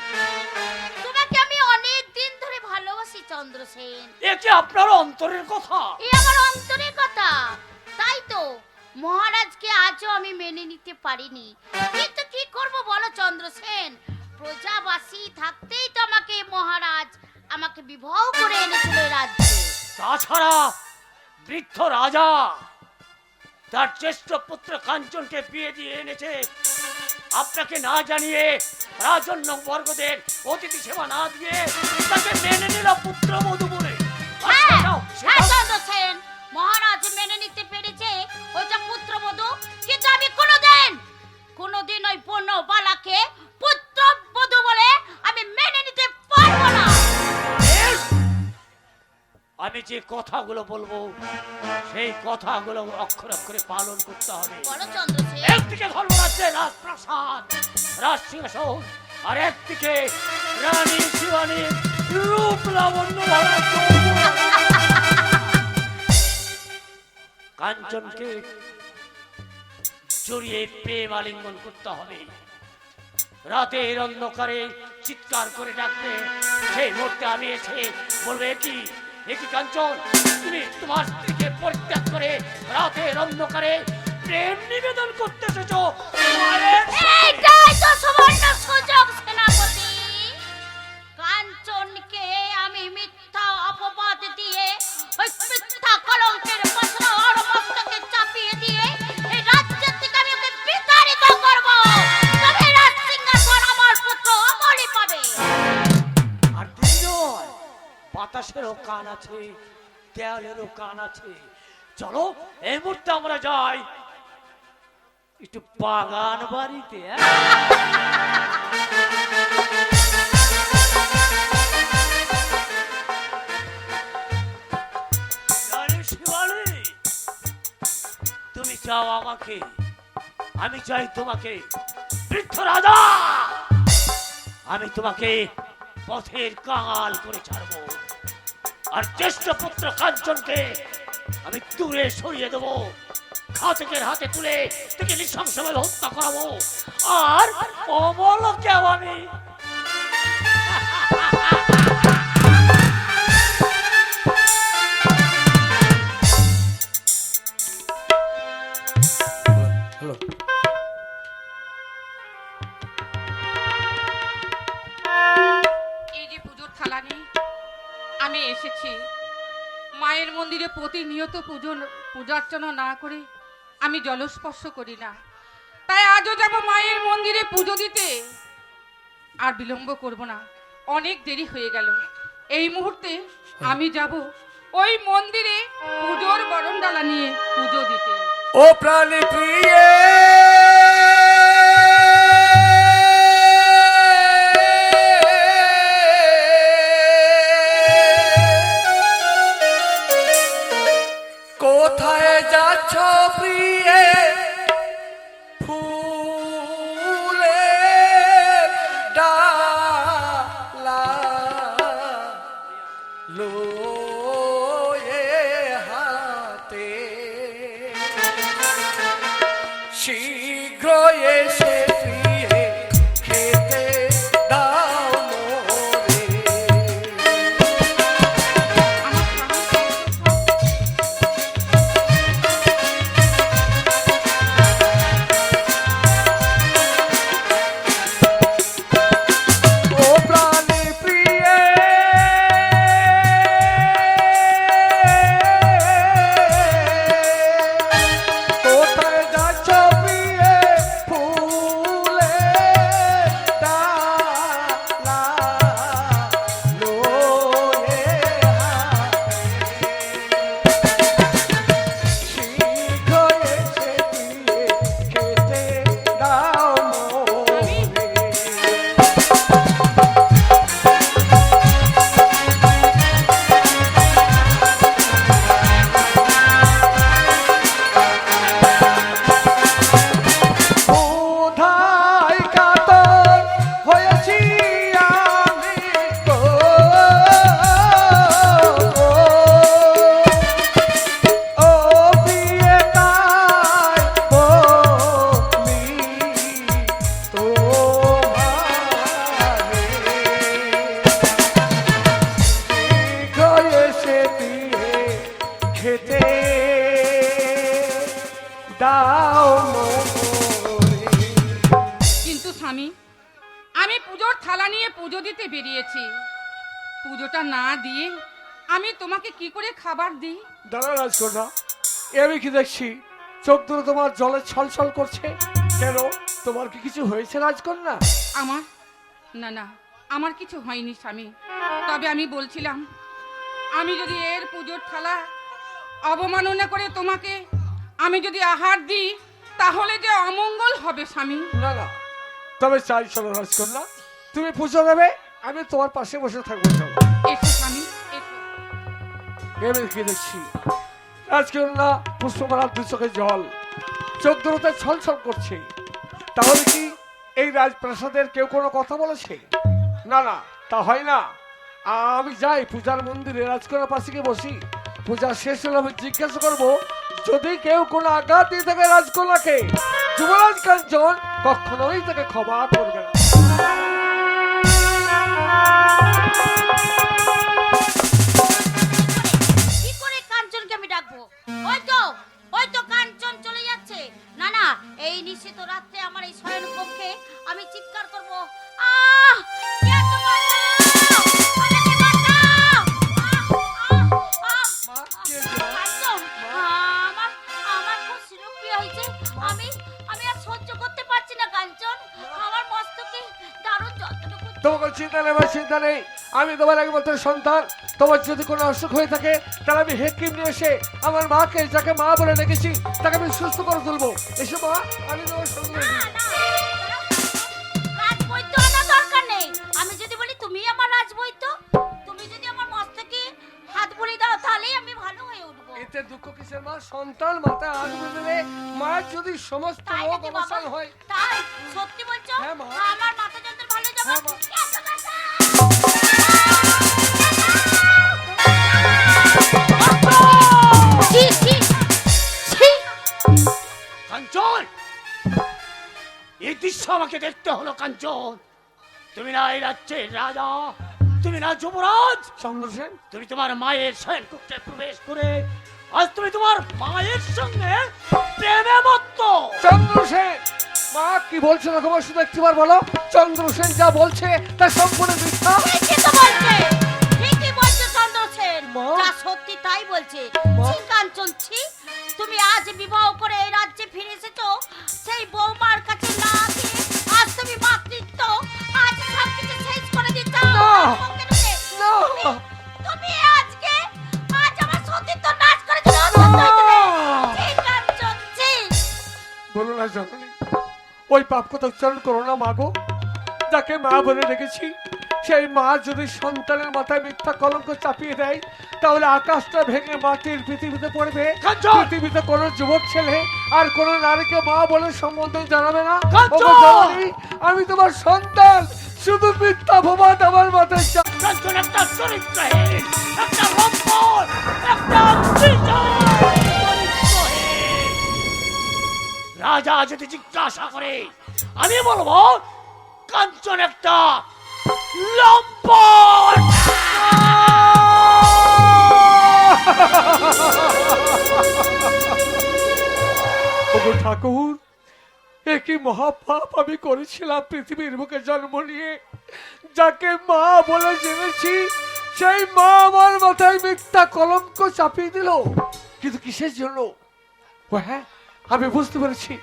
তোমাকে আমি অনেক দিন ধরে ভালোবাসি চন্দ্রসেন। এ কি আপনার অন্তরের কথা? এই আমার অন্তরের কথা। তাই তো মহারাজকে আজও আমি মেনে নিতে পারিনি, কিন্তু কি করব বলো চন্দ্রসেন? প্রজাবাসী থাকতেই তো আমাকে মহারাজ আমাকে বিবাহ করে এনেছিল রাজ্যে। তাছাড়া বৃদ্ধ রাজা, তার জ্যেষ্ঠ পুত্র কাঞ্চনকে বিয়ে দিয়ে এনেছে। আপনাকে না জানিয়ে রাজন্য বর্গদের অতিথি সেবা না দিয়ে তাকে মেনে নিল পুত্রবধূ বলে। হ্যাঁ, আচ্ছা, যাও, হ্যাঁ, সেটা- চন্দ্রসেন, মহারাজ মেনে নিতে পেরেছে ওইটা পুত্রবধূ, কিন্তু আমি কোনোদিন ওই বনবালাকে পুত্রবধূ বলে আমি মেনে নিতে পারবো না। বেশ, আমি যে কথাগুলো বলবো সেই কথাগুলো অক্ষর অক্ষরে পালন করতে হবে। বলো চন্দ্রসেন। একদিকে ধর্মরাজ্যে রাজপ্রাসাদ রাজ সিংহাসন, আর একদিকে রানী শিবানীর রূপ লাবণ্য ভরা যৌবন। কাঞ্চনকে জড়িয়ে প্রেম আলিঙ্গন করতে হবে। রাতের অন্ধকারে চিৎকার করে ডাকবে, সেই মুহূর্তে আমি এসে বলবে, কি একই কাঞ্চন, তুমি তোমার স্ত্রীকে পরিত্যাগ করে রাতের অন্ধকারে প্রেম নিবেদন করতে এসেছো। এইটাই তো সুবর্ণ সুযোগ সেনাপতি। কাঞ্চনকে আমি মিথ্যা অপবাদ দিয়ে ওই মিথ্যা কলঙ্কের বস্ত্র ওর মস্তকে চাপিয়ে দিয়ে এই রাজ্য থেকে আমি ওকে বিতাড়িত করব। তবে রাজ সিংহাসন আমার পুত্র অমলই পাবে। আর দিন নয়, বাতাসেরও কান আছে, দেয়ালেরও কান আছে। চলো এই মুহূর্তে আমরা যাই একটু বাগান বাড়িতে। রানী শিবানী, তুমি চাও আমাকে, আমি চাই তোমাকে। বৃদ্ধ রাজা, আমি তোমাকে পথের কাঙাল করে ছাড়বো, আর জ্যেষ্ঠ পুত্র কাঞ্চনকে আমি দূরে সরিয়ে দেবো, ঘাতকের হাতে তুলে তাকে নৃশংসভাবে হত্যা করাবো, আর অমলকেও আমি হ্যালো, এই যে পুজোর থালা নিয়ে আমি এসেছি। মায়ের মন্দিরে প্রতিনিয়ত পূজার্চনা না করে আমি জলস্পর্শ করি না, তাই আজও যাব মায়ের মন্দিরে পুজো দিতে। আর বিলম্ব করব না, অনেক দেরি হয়ে গেল। এই মুহূর্তে আমি যাব ওই মন্দিরে পুজোর বরণডালা নিয়ে পুজো দিতে। ও প্রাণী প্রিয়ে কোথায় যাচ্ছ প্রিয়ে ফুলে ডালা লয়ে হাতে শীঘ্র এসে প্রিয়ে খেতে দাও মোরে। আমার স্বামী ও প্রাণী প্রিয়ে কোথায় যাচ্ছ প্রিয়ে ফুলে ডালা লয়ে শীঘ্র এসে প্রিয়ে খেতে দাও মোরে। কোথায় কাতর হয়েছি আমি গো, ও প্রিয়ে তাই বলি তোমারে। শীঘ্র এসে দিয়ে খেতে দাও মোরে। কিন্তু স্বামী, আমি পুজোর থালা নিয়ে পুজো দিতে বেরিয়েছি। পুজোটা না দিয়ে আমি তোমাকে কি করে খাবার দিই? দাঁড়া রাজকন্যা, এ আমি কি দেখছি চোখ দুটো তোমার জলে ছলছল করছে কেন? তোমার কি কিছু হয়েছে রাজকন্যা? আমার না না, আমার কিছু হয়নি স্বামী। তবে আমি বলছিলাম, আমি যদি এর পুজোর থালা অবমাননা করে তোমাকে আমি যদি আহার দিই, তাহলে যে অমঙ্গল হবে স্বামী। না না, তবে চাই চলো রাজকন্যা, তুমি পুজো দেবে, আমি তোমার পাশে বসে থাকবো। চলো এসো স্বামী, এসো। ভেবে কি দেখছি রাজকন্যা পুষ্পমালার দু চোখে জল, চোখ দুটোতে ছলছল করছে। তাহলে কি এই রাজপ্রাসাদের কেউ কোনো কথা বলেছে? না না, তা হয় না। আমি যাই পূজার মন্দিরে রাজকন্যার পাশে গিয়ে বসি, পূজা শেষ হলে আমি জিজ্ঞাসা করবো যদি কেউ কোনো আঘাত দিয়ে থাকে রাজকন্যাকে, যুবরাজ কাঞ্চন কখনোই তাকে ক্ষমা করবে না। কি করে কাঞ্চনকে আমি ডাকবো? ওই তো কাঞ্চন চলে যাচ্ছে। না না, এই নিশিত রাত্রে আমার এই শয়ন কক্ষে আমি চিৎকার করব, আহ কে আছো বাঁচাও, আমাকে বাঁচাও, কাঞ্চন, আমার খুব শিরোপ্রিয় হয়েছে। আমি আর সহ্য করতে পারছি না কাঞ্চন, আমার মস্তকে দারুণ যন্ত্রণা করছে। তোমাকে চিন্তা নেই, আমার চিন্তা নেই। আমি তোমার একমাত্র সন্তান। তোমার যদি কোনো অসুখ হয়ে থাকে তাহলে আমি হেকিম নিয়ে এসে আমার মাকে, যাকে মা বলে ডেকেছি, তাকে আমি সুস্থ করে তুলবো। এসো মা, আমি তোমার সঙ্গে আছি। রাজবৈদ্য আনার দরকার নেই। আমি যদি বলি তুমি আমার রাজবৈদ্য, তুমি যদি আমার মস্তকে হাত বুলিয়ে দাও, তাহলেই আমি ভালো হয়ে উঠবো। এতে দুঃখ কিসের মা? সন্তান মাথায় হাত বুলিয়ে মায়ের যদি সমস্ত তাই রোগ নাকি বাবা? অবসান হয়। তাই সত্যি বলছো? হ্যাঁ মা। আমার মাথা যন্ত্রণা ভালো যাবে। হ্যাঁ মা। এসো বাঁচাও। ছি, ছি, ছি। কাঞ্চন, এই দৃশ্য আমাকে দেখতে হলো কাঞ্চন। তুমি না এই রাজ্যের রাজা, তুমি না যুবরাজ, চন্দ্রসেন, তুমি তোমার মায়ের শয়ন কক্ষে প্রবেশ করে আজ তুমি তোমার মায়ের সঙ্গে প্রেমে মত্ত। চন্দ্রসেন, মা কি বলছো না তোমার শুধু একটিবার বলো। চন্দ্রসেন যা বলছে তা সম্পূর্ণ মিথ্যা। ঠিকই তো বলছে, ঠিকই বলছে চন্দ্রসেন, মা। যা সত্যি তাই বলছে। মা। ছি কাঞ্চন, ছি। তুমি আজ বিবাহ করে এই রাজ্যে ফিরে এসেছো, সেই বৌমার কাছে না গিয়ে আজ তুমি মাতৃত্ব আজ সবকিছু শেষ করে দিচ্ছ। না। মুখে ঢুকে। না। তুমি আজ আমার সতীত্ব নাশ করে দিলে। ছি কাঞ্চন, ছি। বলো না জননী, ওই পাপ কথা উচ্চারণ করো না মাগো। যাকে মা বলে রেখেছি, সেই মা যদি সন্তানের মাথায় মিথ্যা কলঙ্ক চাপিয়ে দেয়, তাহলে আকাশটা ভেঙে মাটির পৃথিবীতে পড়বে। কাঞ্চন! পৃথিবীতে কোনো যুবক ছেলে আর কোন নারীকে মা বলে সম্বোধন জানাবে না। কাঞ্চন! ওগো জননী, আমি তোমার সন্তান, শুধু মিথ্যা ভবাদ আমার মাথায় কাঞ্চন একটা চরিত্রহীন, একটা লম্পট, একটা চরিত্রহীন। রাজা যদি জিজ্ঞাসা করে, আমি বলবো কাঞ্চন একটা লম্পট। ওগো ঠাকুর, একই মহাপাপ আমি করেছিলাম পৃথিবীর বুকে জন্ম নিয়ে। যাকে মা বলে জেনেছি, সেই মা আমার মাথায় মিথ্যা কলঙ্ক চাপিয়ে দিল। কিন্তু কিসের জন্য? ও হ্যাঁ, আমি বুঝতে পেরেছি।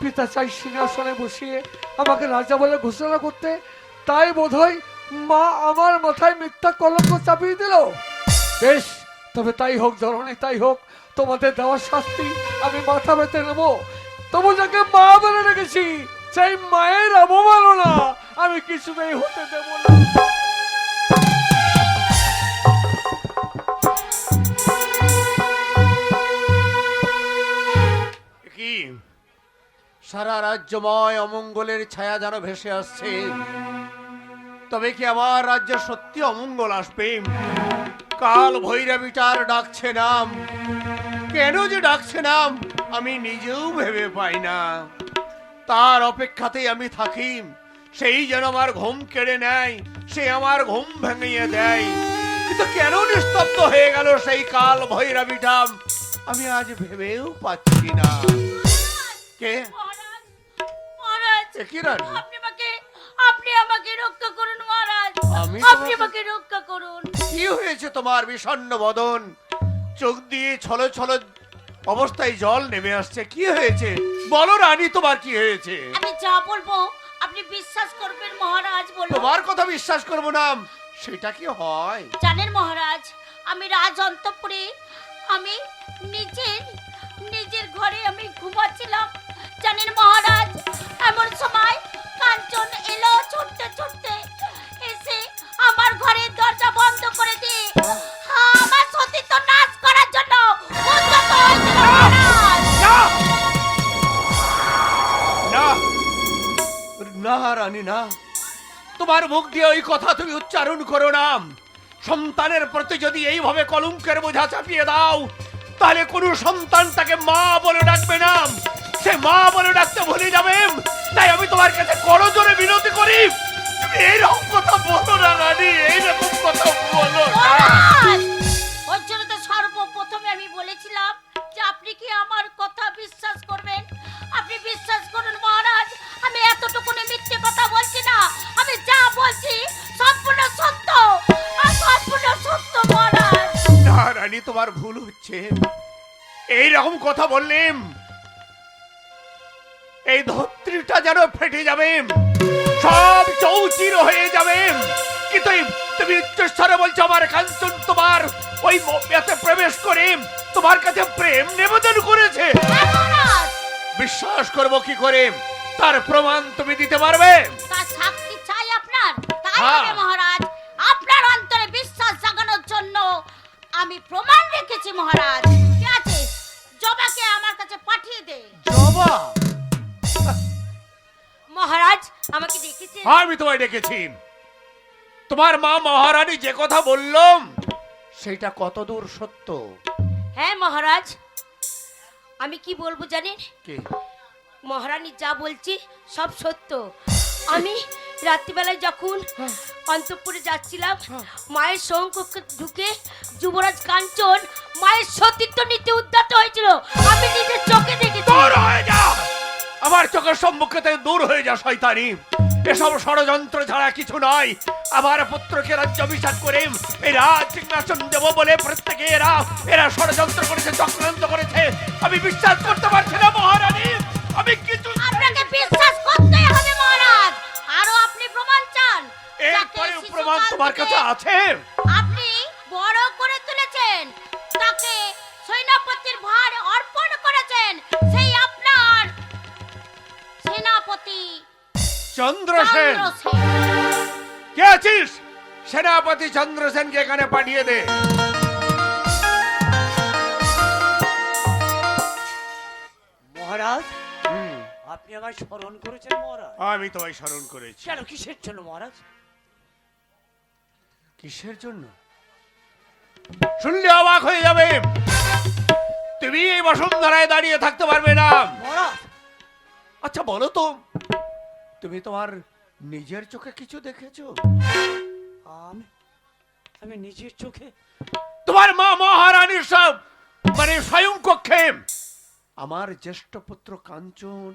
পিতা চাই সিংহাসনে বসিয়ে আমাকে রাজা বলে ঘোষণা করতে, তাই বোধহয় মা আমার মাথায় মিথ্যা কলঙ্ক চাপিয়ে দিল। বেশ, তবে তাই হোক জননী, তাই হোক। তোমাদের দেওয়ার শাস্তি আমি মাথা পেতে নেব। তবু যাকে মা বলে রেখেছি, সেই মায়ের অবমাননা আমি কিছুতেই হতে দেব না। কি সারা রাজ্যময় অমঙ্গলের ছায়া যেন ভেসে আসছে। তবে কি আমার রাজ্যে সত্যি অমঙ্গল আসবে? কাল ভৈরবীটার ডাকছে নাম, কেন যে ডাকছে নাম আমি নিজেও ভেবে পাই না। তার অপেক্ষাতেই আমি থাকি, সেই যেন আমার ঘুম কেড়ে নেয়, সে আমার ঘুম ভেঙিয়ে দেয়। কিন্তু কেন নিস্তব্ধ হয়ে গেল সেই কাল ভৈরবীটা আমি আজ ভেবেও পাচ্ছি না। কে? মহারাজ, মহারাজ, এ কি রানী? আপনি আমাকে রক্ষা করুন মহারাজ। আমি আপনি তোমাকে- আমাকে রক্ষা করুন। কি হয়েছে তোমার বিষণ্ণ বদন? চোখ দিয়ে ছল ছল অবস্থায় জল নেমে আসছে, কি হয়েছে বলো রানী, তোমার কি হয়েছে? আমি যা বলবো আপনি বিশ্বাস করবেন মহারাজ। বলুন। তোমার কথা বিশ্বাস করবো না, সেটা কি হয়? জানেন মহারাজ, আমি রাজ অন্তঃপুরে আমি নিজের ঘরে আমি ঘুমাচ্ছিলাম। জানেন মহারাজ, এমন সময় কাঞ্চন এলো ছুটতে ছুটতে, এসে আমার ঘরের দরজা বন্ধ করে দিয়ে আমার সতীত্ব নাশ করার জন্য উদ্যত হয়েছিল মহারাজ। না না রানী না, তোমার মুখ দিয়ে ওই কথা তুমি উচ্চারণ করো না। সন্তানের প্রতি যদি এইভাবে কলঙ্কের বোঝা চাপিয়ে দাও, তাহলে কোন সন্তান তাকে মা বলে ডাকবে না, সে মা বলে ডাকতে ভুলে যাবে। তাই আমি তোমার কাছে করজোরে বিনতি করি, তুমি এইরকম কথা বলো না রানী, এইরকম কথা বলো না। মহারাজ, ওই জন্য তো সর্বপ্রথমে আমি বলেছিলাম যে আপনি কি আমার কথা বিশ্বাস করবেন। আপনি বিশ্বাস করুন মহারাজ, আমি এতটুকুনি মিথ্যে কথা বলছি না, আমি যা বলছি সম্পূর্ণ সত্য, আর সম্পূর্ণ সত্য মহারাজ। না রানী, তোমার ভুল হচ্ছে। এইরকম কথা বললেন এই ধরিত্রীটা যেন ফেটে যাবে, সব চৌচির হয়ে যাবে। কিন্তু তুমি উচ্চস্বরে বলছো আমার কাঞ্চন তোমার ওই এতে প্রবেশ করে তোমার কাছে প্রেম নিবেদন করেছে। হ্যাঁ মহারাজ, বিশ্বাস করব কি করে? তার প্রমাণ তুমি দিতে পারবে? তার সাক্ষী চাই আপনার। তাই হ্যাঁ। হবে মহারাজ, আপনার অন্তরে বিশ্বাস জাগানোর জন্য আমি প্রমাণ রেখেছি মহারাজ। ঠিক আছে, জবাকে আমার কাছে পাঠিয়ে দে। জবা? মহারাজ আমাকে দেখেছেন? আমি তোমায় ডেকেছি। তোমার মা মহারানী যে কথা বললাম সেটা কতদূর সত্য? হ্যাঁ মহারাজ, আমি কি বলবো জানেন? কি? মহারানী যা বলছি সব সত্য। আমি রাত্রিবেলায় যখন অন্তঃপুরে যাচ্ছিলাম, মায়ের সংকক্ষে ঢুকে যুবরাজ কাঞ্চন মায়ের সতীত্ব নিতে উদ্যত হয়েছিল, আমি নিজের চোখে দেখেছি। দূর হয়ে যা, আমার চোখের সম্মুখে থেকে দূর হয়ে যা শয়তানি। এসব ষড়যন্ত্র ছাড়া কিছু নয়। আমার পুত্রকে রাজ্য অভিষেক করে এই রাজ সিংহাসন দেব বলে প্রত্যেকে এরা ষড়যন্ত্র করেছে, চক্রান্ত করেছে। আমি বিশ্বাস করতে পারছি না মহারানী, আমি কিছু। আপনাকে বিশ্বাস করতেই হবে মহারাজ। আরো আপনি প্রমাণ চান? এরপরে যাকে প্রমাণ শিশুকাল তোমার থেকে কাছে আছে? আপনি বড় করে তুলেছেন, তাকে সেনাপতির ভার অর্পণ করেছেন, সেই আপনার সেনাপতি চন্দ্রসেন। চন্দ্রসেন। কে আছিস? সেনাপতি চন্দ্রসেনকে এখানে পাঠিয়ে দে। মহারাজ, আপনি আমায় স্মরণ করেছেন মহারাজ? আমি তোমায় স্মরণ করেছি। কেন, কিসের জন্য মহারাজ? কিসের জন্য শুনলে অবাক হয়ে যাবে। তুমি এই বসুন্ধরায় দাঁড়িয়ে থাকতে পারবে না মহারাজ, আচ্ছা বলো তো, তুমি তোমার নিজের চোখে কিছু দেখেছো? আমি নিজের চোখে? তোমার মা মহারানীর সব মানে স্বয়ং কক্ষে আমার জ্যেষ্ঠ পুত্র কাঞ্চন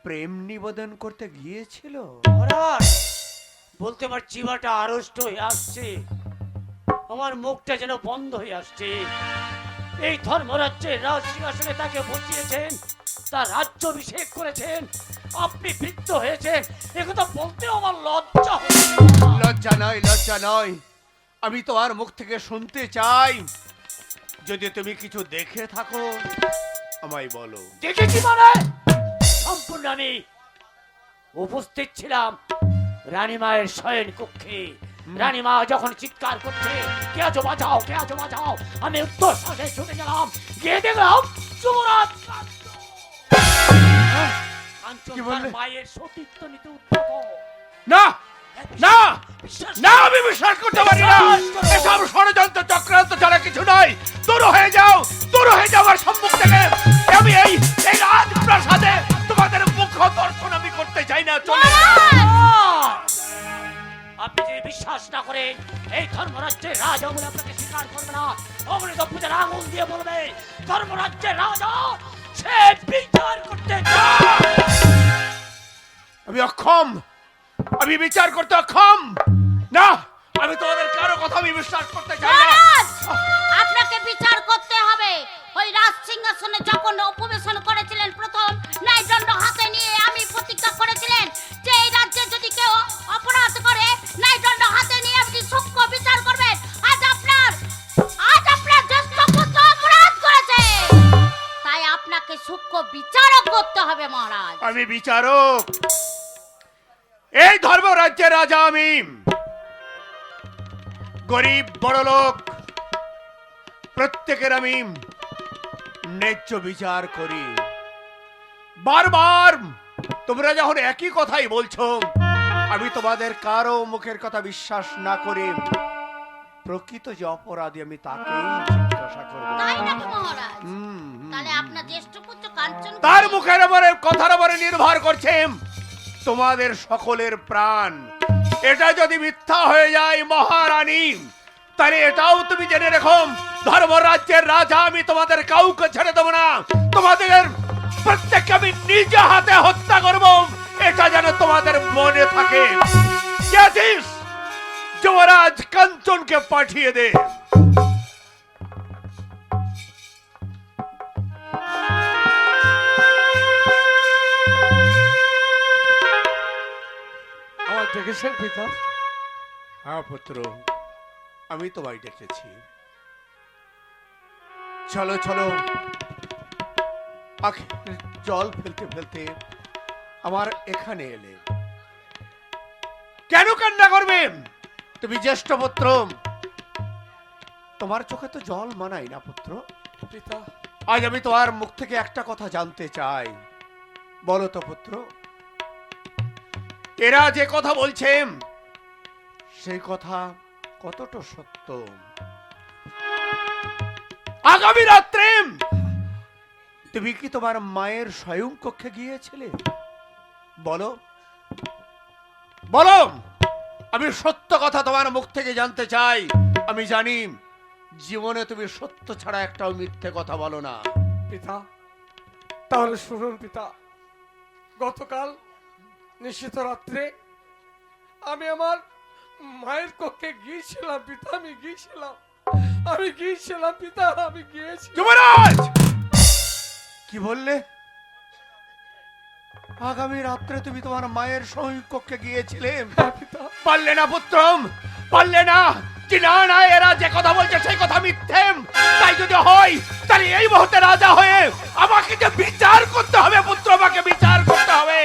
প্রেম নিবেদন করতে গিয়েছিল। মহারাজ, বলতে আমার জিভাটা আড়ষ্ট হয়ে আসছে, আমার মুখটা যেন বন্ধ হয়ে আসছে। এই ধর্মরাজ্যের রাজ সিংহাসনে তাকে বসিয়েছেন, তার রাজ্য অভিষেক করেছেন, আপনি বৃদ্ধ হয়েছেন, একথা বলতেও আমার লজ্জা হচ্ছে। লজ্জা নয়, লজ্জা নয়, আমি তোমার মুখ থেকে শুনতে চাই। যদি তুমি কিছু দেখে থাকো আমায় বলো। দেখেছি মানে? সম্পূর্ণ আমি উপস্থিত ছিলাম রানীমায়ের শয়ন কক্ষে। রানীমা যখন চিৎকার করছে, কে আছো বাঁচাও, কে আছো বাঁচাও, আমি উত্তর শ্বাসে ছুটে গেলাম, গিয়ে দেখলাম যুবরাজ কাঞ্চন কি তার বললে? মায়ের সতীত্ব নিতে উদ্যত। না না বিশ্বাস না, আমি বিশ্বাস করতে পারি না। এসব ষড়যন্ত্র চক্রান্ত ছাড়া কিছু নয়। দূর হয়ে যাও, দূর হয়ে যাও আমার সম্মুখ থেকে। আমি এই রাজপ্রাসাদে তোমাদের মুখ দর্শন আমি করতে চাই না। চলে আপনি যদি বিশ্বাস না করেন, এই ধর্মরাজ্যের রাজা বলে আপনাকে স্বীকার করবে না। অমৃত পূজার আগুন দিয়ে বলবে ধর্মরাজ্যের রাজা, সে বিচার করতে চায়। আমি অক্ষম, আমি বিচার করতে অক্ষম। না, আমি তোমাদের কারো কথা আমি বিশ্বাস করতে চাই না। মহারাজ, আপনাকে বিচার করতে হবে। ওই রাজ সিংহাসন সিংহাসনে যখন উপবেশন করেছিলেন প্রথম ন্যায়দণ্ড হাতে নিয়ে আমি প্রতিজ্ঞা করেছিলেন যে এই রাজ্যে যদি কেউ অপরাধ করে ন্যায়দণ্ড হাতে নিয়ে আপনি সূক্ষ্ম বিচার করবেন। আজ আপনার জ্যেষ্ঠ পুত্র অপরাধ করেছে, তাই আপনাকে সূক্ষ্ম বিচারক করতে হবে মহারাজ। আমি বিচারক, এই ধর্মরাজ্যের রাজা আমি। গরিব বড় লোক প্রত্যেকের আমি ন্যায্য বিচার করি। বারবার তোমরা যখন একই কথাই বলছো, আমি তোমাদের কারো মুখের কথা বিশ্বাস না করে প্রকৃত যে অপরাধী আমি তাকেই জিজ্ঞাসা করব। তাই নাকি মহারাজ? তাহলে আপনার জ্যেষ্ঠ পুত্র কাঞ্চন তার মুখের উপরে কথার উপরে নির্ভর করছে তোমাদের সকলের প্রাণ। এটা যদি মিথ্যা হয়ে যায় মহারানী, তাহলে এটাও তুমি জেনে রেখো, ধর্মরাজ্যের রাজা আমি, তোমাদের কাউকে ছেড়ে দেবো না। তোমাদের প্রত্যেককে আমি নিজ হাতে হত্যা করব, এটা যেন তোমাদের মনে থাকে। যুবরাজ কাঞ্চনকে পাঠিয়ে দে। আমার ডেকেছেন পিতা? হ্যাঁ পুত্র, আমি তোমায় ডেকেছি। চলো চলো, আখের জল ফেলতে ফেলতে আমার এখানে এলে। কেন কান্না করবে? তুমি জ্যেষ্ঠ পুত্র, তোমার চোখে তো জল মানাই না পুত্র। পিতা, আজ আমি তোমার মুখ থেকে একটা কথা জানতে চাই। বলো তো পুত্র, এরা যে কথা বলছে সেই কথা কতটা সত্য? আগামী রাত্রে তুমি কি তোমার মায়ের শয়ন কক্ষে গিয়েছিলে? বলো বলো, আমি সত্য কথা তোমার মুখ থেকে জানতে চাই। আমি জানি জীবনে তুমি সত্য ছাড়া একটাও মিথ্যে কথা বলো না। পিতা তাহলে শুনুন পিতা, গতকাল নিশ্চিত রাত্রে আমি আমার মায়ের কক্ষে গিয়েছিলাম পিতা। আমি গিয়েছিলাম পিতা, আমি গিয়েছি। যুবরাজ, কি বললে? আগামী রাত্রে তুমি তোমার মায়ের শয়ন কক্ষে গিয়েছিলে? পারলে না পুত্র, পারলে না। না না, এরা যে কথা বলছে সেই কথা মিথ্যে। তাই যদি হয়, তাহলে এই মুহূর্তে রাজা হয়ে আমাকে যে বিচার করতে হবে পুত্র, আমাকে বিচার করতে হবে।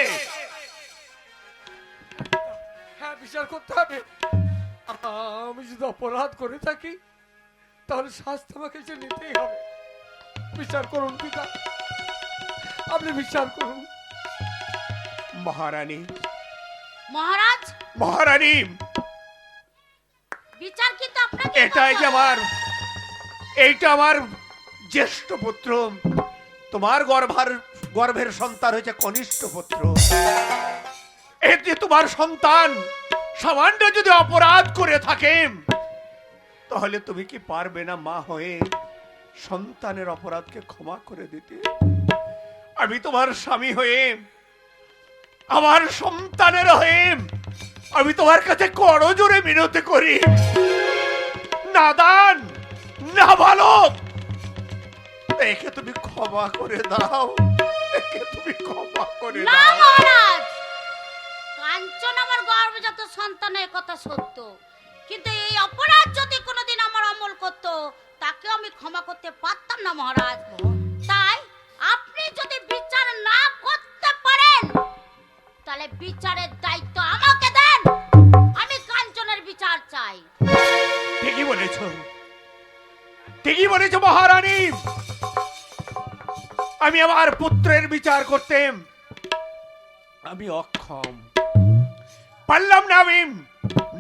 হ্যাঁ, বিচার করতে হবে। আমি যদি অপরাধ করে থাকি তাহলে শাস্তি আমাকে যে নিতেই হবে। বিচার করুন পিতা, আপনি বিচার করুন। মহারানী, মহারাজ, মহারানী, বিচার কিন্তু আপনাকে এটাই যে এইটা আমার জ্যেষ্ঠ পুত্র, তোমার গর্ভের সন্তান হয়েছে কনিষ্ঠ পুত্র। এই যে তোমার সন্তান সামান্য যদি অপরাধ করে থাকে, তাহলে তুমি কি পারবে না মা হয়ে সন্তানের অপরাধকে ক্ষমা করে দিতে? আমি তোমার স্বামী হয়ে, আমার সন্তানের হয়ে আমি তোমার কাছে করজোড়ে মিনতি করি, নাদান না বালক, একে তুমি ক্ষমা করে দাও, একে তুমি ক্ষমা করে না দাও। মহারাজ, কাঞ্চন আমার গর্ভজাত সন্তানের কথা সত্য, কিন্তু এই অপরাধ যদি কোনোদিন আমার অমল করত, তাকে আমি ক্ষমা করতে পারতাম না মহারাজ। তাই আপনি যদি বিচার না করতে পারেন, তাহলে বিচারের দায়িত্ব আমাকে দেন। আমি কাঞ্চনের বিচার চাই। ঠিকই বলেছ, ঠিকই বলেছ মহারানী। আমি আমার পুত্রের বিচার করতে আমি অক্ষম, পারলাম না। আমি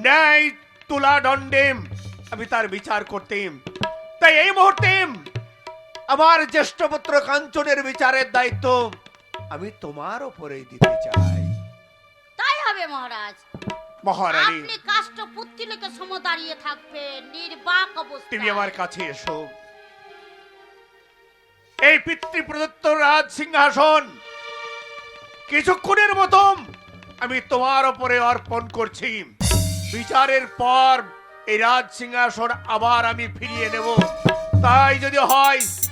ন্যায় তুলা দণ্ডে আমি তার বিচার করতেম। তাই এই মুহূর্তে আমার জ্যেষ্ঠ পুত্র কাঞ্চনের বিচারের দায়িত্ব আমি তোমার উপরেই দিতে চাই। তাই হবে মহারাজ। মহারানী, আপনি কাষ্ঠ পুত্তিলকে সম দাঁড়িয়ে থাকবেন নির্বাক অবস্থায়। তুমি আমার কাছে এসো। এই পিতৃ প্রদত্ত রাজ সিংহাসন কিছুক্ষণের মতো আমি তোমার উপরে অর্পণ করছি। বিচারের পর এই রাজ সিংহাসন আবার আমি ফিরিয়ে নেব। তাই যদি হয়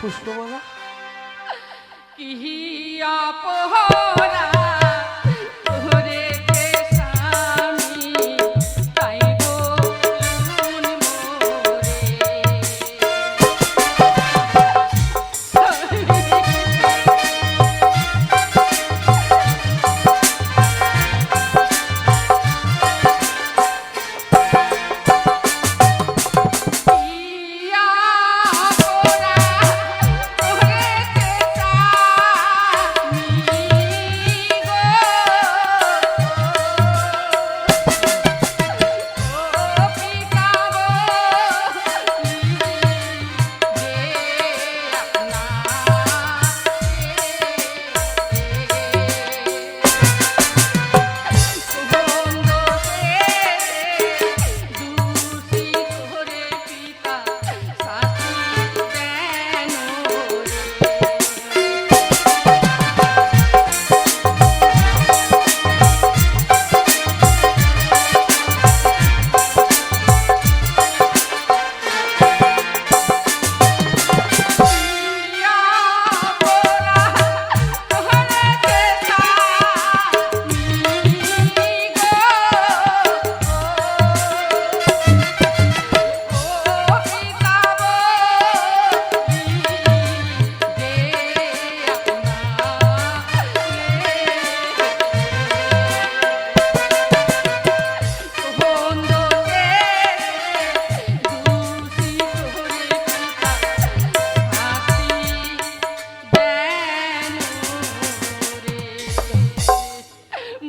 পুষ্পমালা কি অপহরা করেছে স্বামী, তাই বলুন মোরে।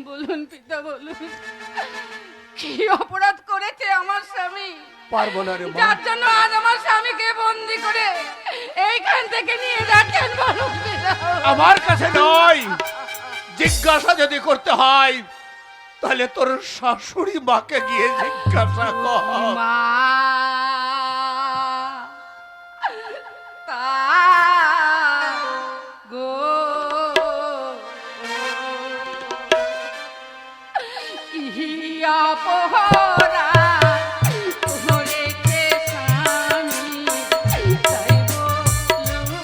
বলুন পিতা বলুন, কি অপরাধ করেছে আমার স্বামী, পারবো না রে মা। যার জন্য আজ আমার স্বামীকে বন্দি করে এইখান থেকে নিয়ে যাচ্ছেন? বলুন পিতা। আমার কাছে নয়, জিজ্ঞাসা যদি করতে হয় তাহলে তোর শাশুড়ি মাকে গিয়ে জিজ্ঞাসা কর। মা তা গো ইহিয়া পহরা করেছে স্বামী, তাই বলুন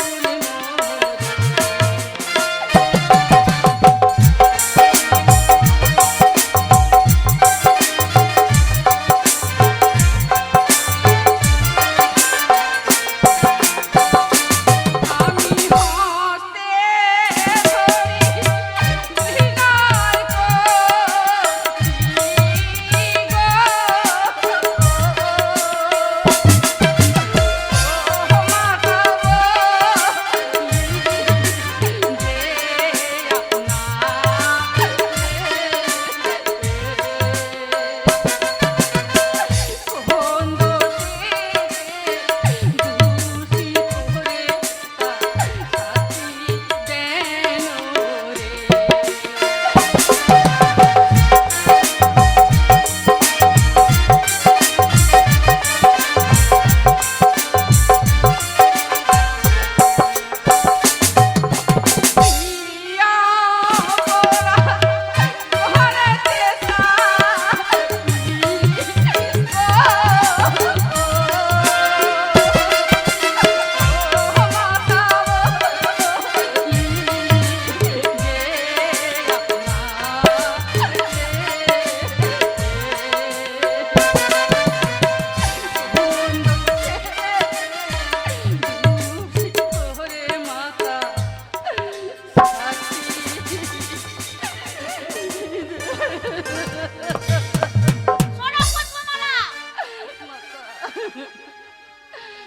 শোনো পুষ্পমালা,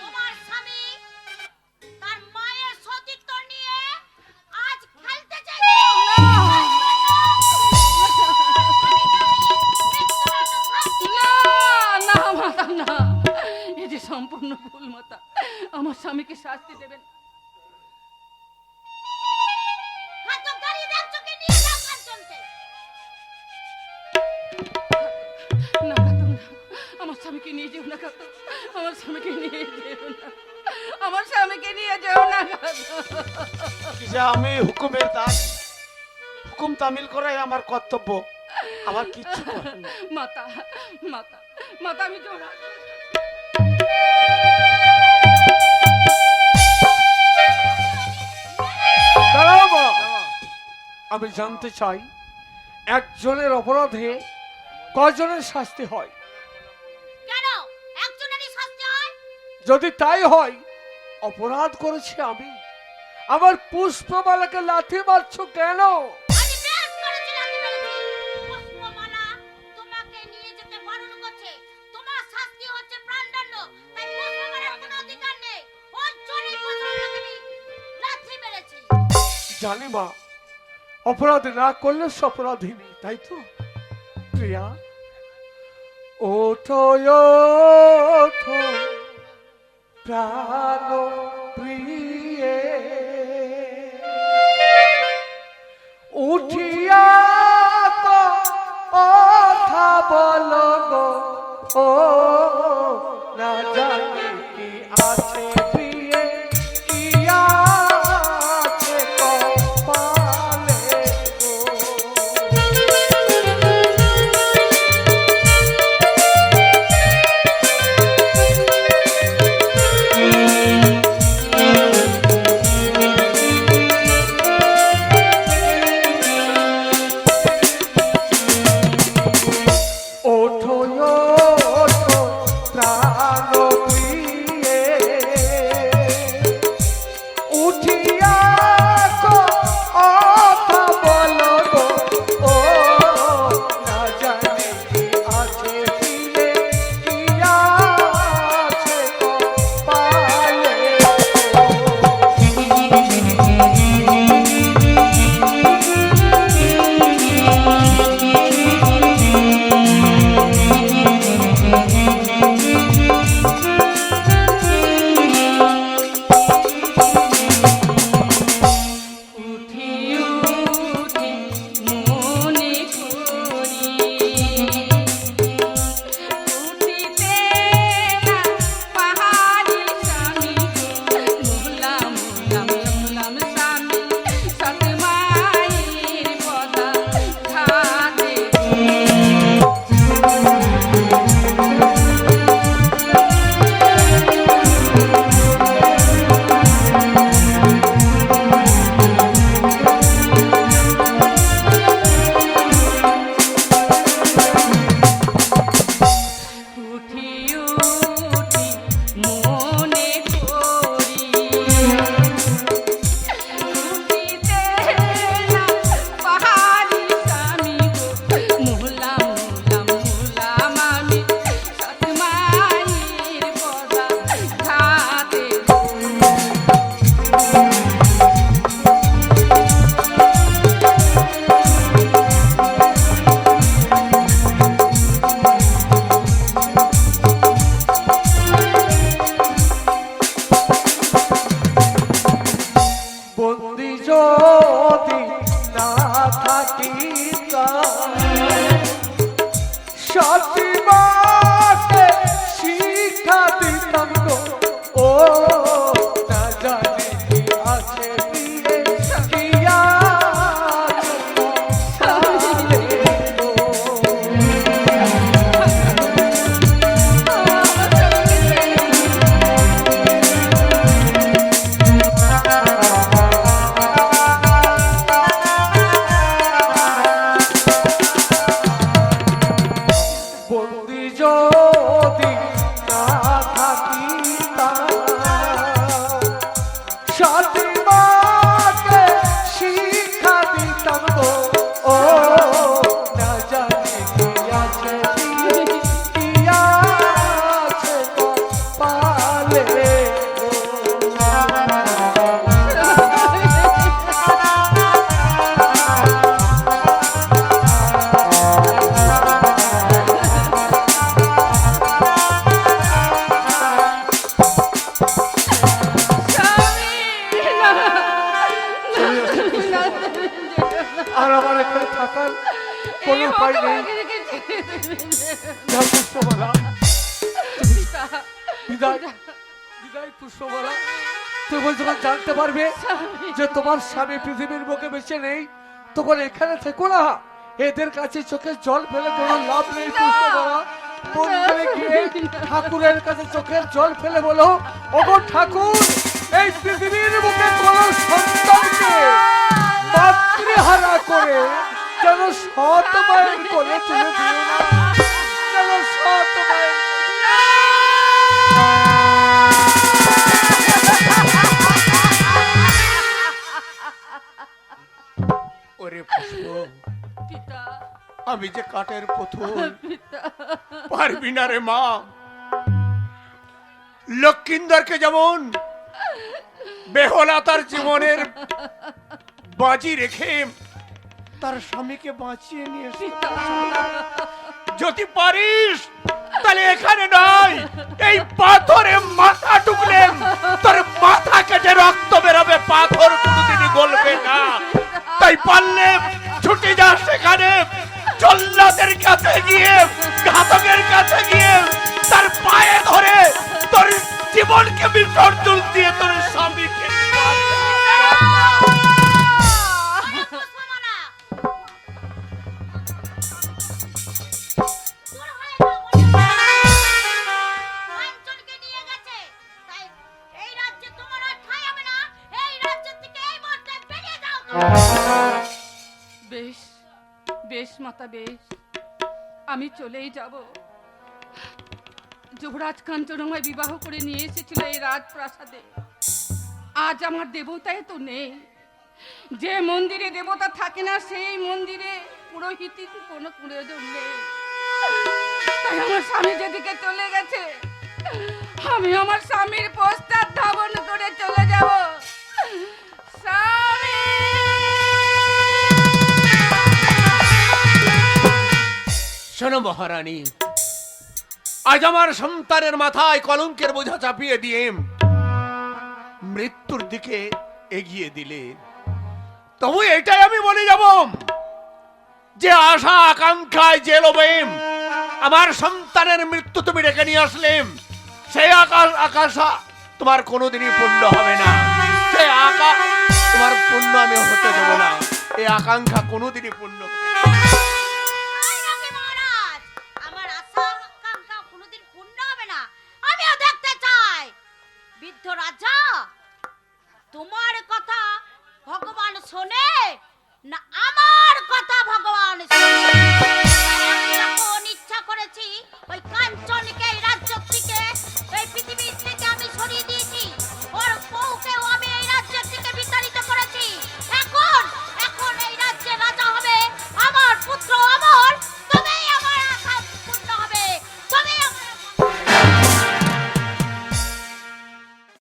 তোমার স্বামী তার মায়ের সতীত্ব নিয়ে আজ খেলতে চাইছে। না মাতা না, এ যে সম্পূর্ণ ভুল মাতা, আমার স্বামীকে শাস্তি দেবেন। হাত গাড়ি দেখছো কে নিয়ে যাও কাঞ্চনকে। না কাতু না, আমার স্বামীকে নিয়ে যেও না কাতু, আমার স্বামীকে নিয়ে যেও না, আমার স্বামীকে নিয়ে যেও না কাতু। কি যে আমি হুকুমের দাস, হুকুম তামিল করাই আমার কর্তব্য, আমার কিচ্ছু করার নেই। মাতা মাতা মাতা, আমি জোড়া আমি জানতে চাই একজনের অপরাধে কজনের শাস্তি হয়? কেন একজনেরই শাস্তি হয়? যদি তাই হয়, অপরাধ করেছি আমি, আমার পুষ্পমালাকে লাথি মারছো কেন? আমি বেশ করেছি লাথি মেরেছি। পুষ্পমালা তোমাকে নিয়ে যেতে বারণ করছে। তোমার শাস্তি হচ্ছে প্রাণদণ্ড। তাই পুষ্পমালার কোনো অধিকার নেই। ওই চোরের পুষ্পমালাকে আমি লাথি মেরেছি। জানি মা, অপরাধ না করলে অপরাধীনি, তাই তো? প্রিয়া, ওঠো ওঠো প্রাণ প্রিয়ে, উঠিয়া কথা বলো গো, ও না জানি কি আছে প্রিয়ে, কি আছে কপালে গো। ওঠো ওঠো প্রাণ প্রিয়ে, উঠিয়া কথা বলো গো, ও না জানি কি আছে প্রিয়ে, কি আছে কপালে উঠি উঠি মনে করি, উঠিতে না পাহাড়ি স্বামী, মুহলাম মুহলাম মুহলাম স্বামী, সতমায়ের পদা ঘাটে। উঠি উঠি মনে করি, উঠিতে না পাহাড়ি স্বামী গো, মুহলাম মুহলাম মুহলাম আমি, সতমায়ের পদা ঘাটে। বন্দি যদি না থাকি সতী মাকে শিক্ষা দিতাম গো, ও না জানি কি আছে প্রিয়ে, কি আছে কপালে গো। বন্দি যদি না থাকি সতী মাকে শিক্ষা দিতাম গো, ও না জানি কি আছে প্রিয়ে, কি আছে কপালে গো। আর আমার এখানে থাকার কোনো উপায় নেই। যা পুষ্পমালা, বিদায় বিদায় পুষ্পমালা, তুমি যখন জানতে পারবে যে তোমার স্বামী পৃথিবীর বুকে বেঁচে নেই, তখন এখানে থেকো না। এদের কাছে চোখে জল ফেলে কোনো লাভ নেই পুষ্পমালা। মন্দিরে গিয়ে ঠাকুরের কাছে চোখের জল ফেলে বলো, ওগো ঠাকুর, এই পৃথিবীর বুকে কোন সন্তানকে মাতৃহারা যেন সৎ মায়ের কোলে তুলে দিও না, যেন সৎ মায়ের ওরে পুষ্প, পিতা, আমি যে কাঠের পুতুল, পিতা, পারবি না রে মা। লক্ষিন্দরকে যেমন বেহলা তার জীবনের বাজি রেখে তার স্বামীকে বাঁচিয়ে নিয়ে এসে, যদি পারিস তাহলে এখানে নয়, এই পাথরে মাথা টুকলেন, তোর মাথা কেটে রক্ত বেরোবে, পাথর কোনোদিনই গলবে না। তাই পারলে ছুটে যা সেখানে, জল্লাদের কাছে গিয়ে, ঘাতকের কাছে গিয়ে তার পায়ে ধরে তোর জীবনকে বিসর্জন দিয়ে তোর স্বামীকে আরে পুষ্পমালা, দূর হয়ে যাও বলে। কাঞ্চনকে নিয়ে গেছে, তাই এই রাজ্যে তোমার আর ঠাঁই হবে না। এই রাজ্য থেকে এই মুহূর্তে বেরিয়ে যাও তুমি। বেশ বেশ মাতা, বেশ, আমি চলেই যাব। যুবরাজ কাঞ্চন আমায় বিবাহ করে নিয়ে এসেছিল এই রাজপ্রাসাদে। আজ আমার দেবতায় তো নেই। যে মন্দিরে দেবতা থাকে না সেই মন্দিরে পুরোহিতের কোনো প্রয়োজন নেই। তাই আমার স্বামী যেদিকে চলে গেছে, আমি আমার স্বামীর প্রস্তাব ধাবন করে চলে যাব। স্বামী! শোনো মহারানী, আজ আমার সন্তানের মাথায় কলঙ্কের বোঝা চাপিয়ে দিয়ে মৃত্যুর দিকে এগিয়ে দিলে, তবু এটাই আমি বলে যাব যে আশা আকাঙ্ক্ষায় যে লোভে আমার সন্তানের মৃত্যু তুমি ডেকে নিয়ে আসলে, সেই আকাশা তোমার কোনোদিনই পূর্ণ হবে না। সেই আকাশ তোমার পূর্ণ আমি হতে দেবো না। এই আকাঙ্ক্ষা কোনোদিনই পূর্ণ হবে না।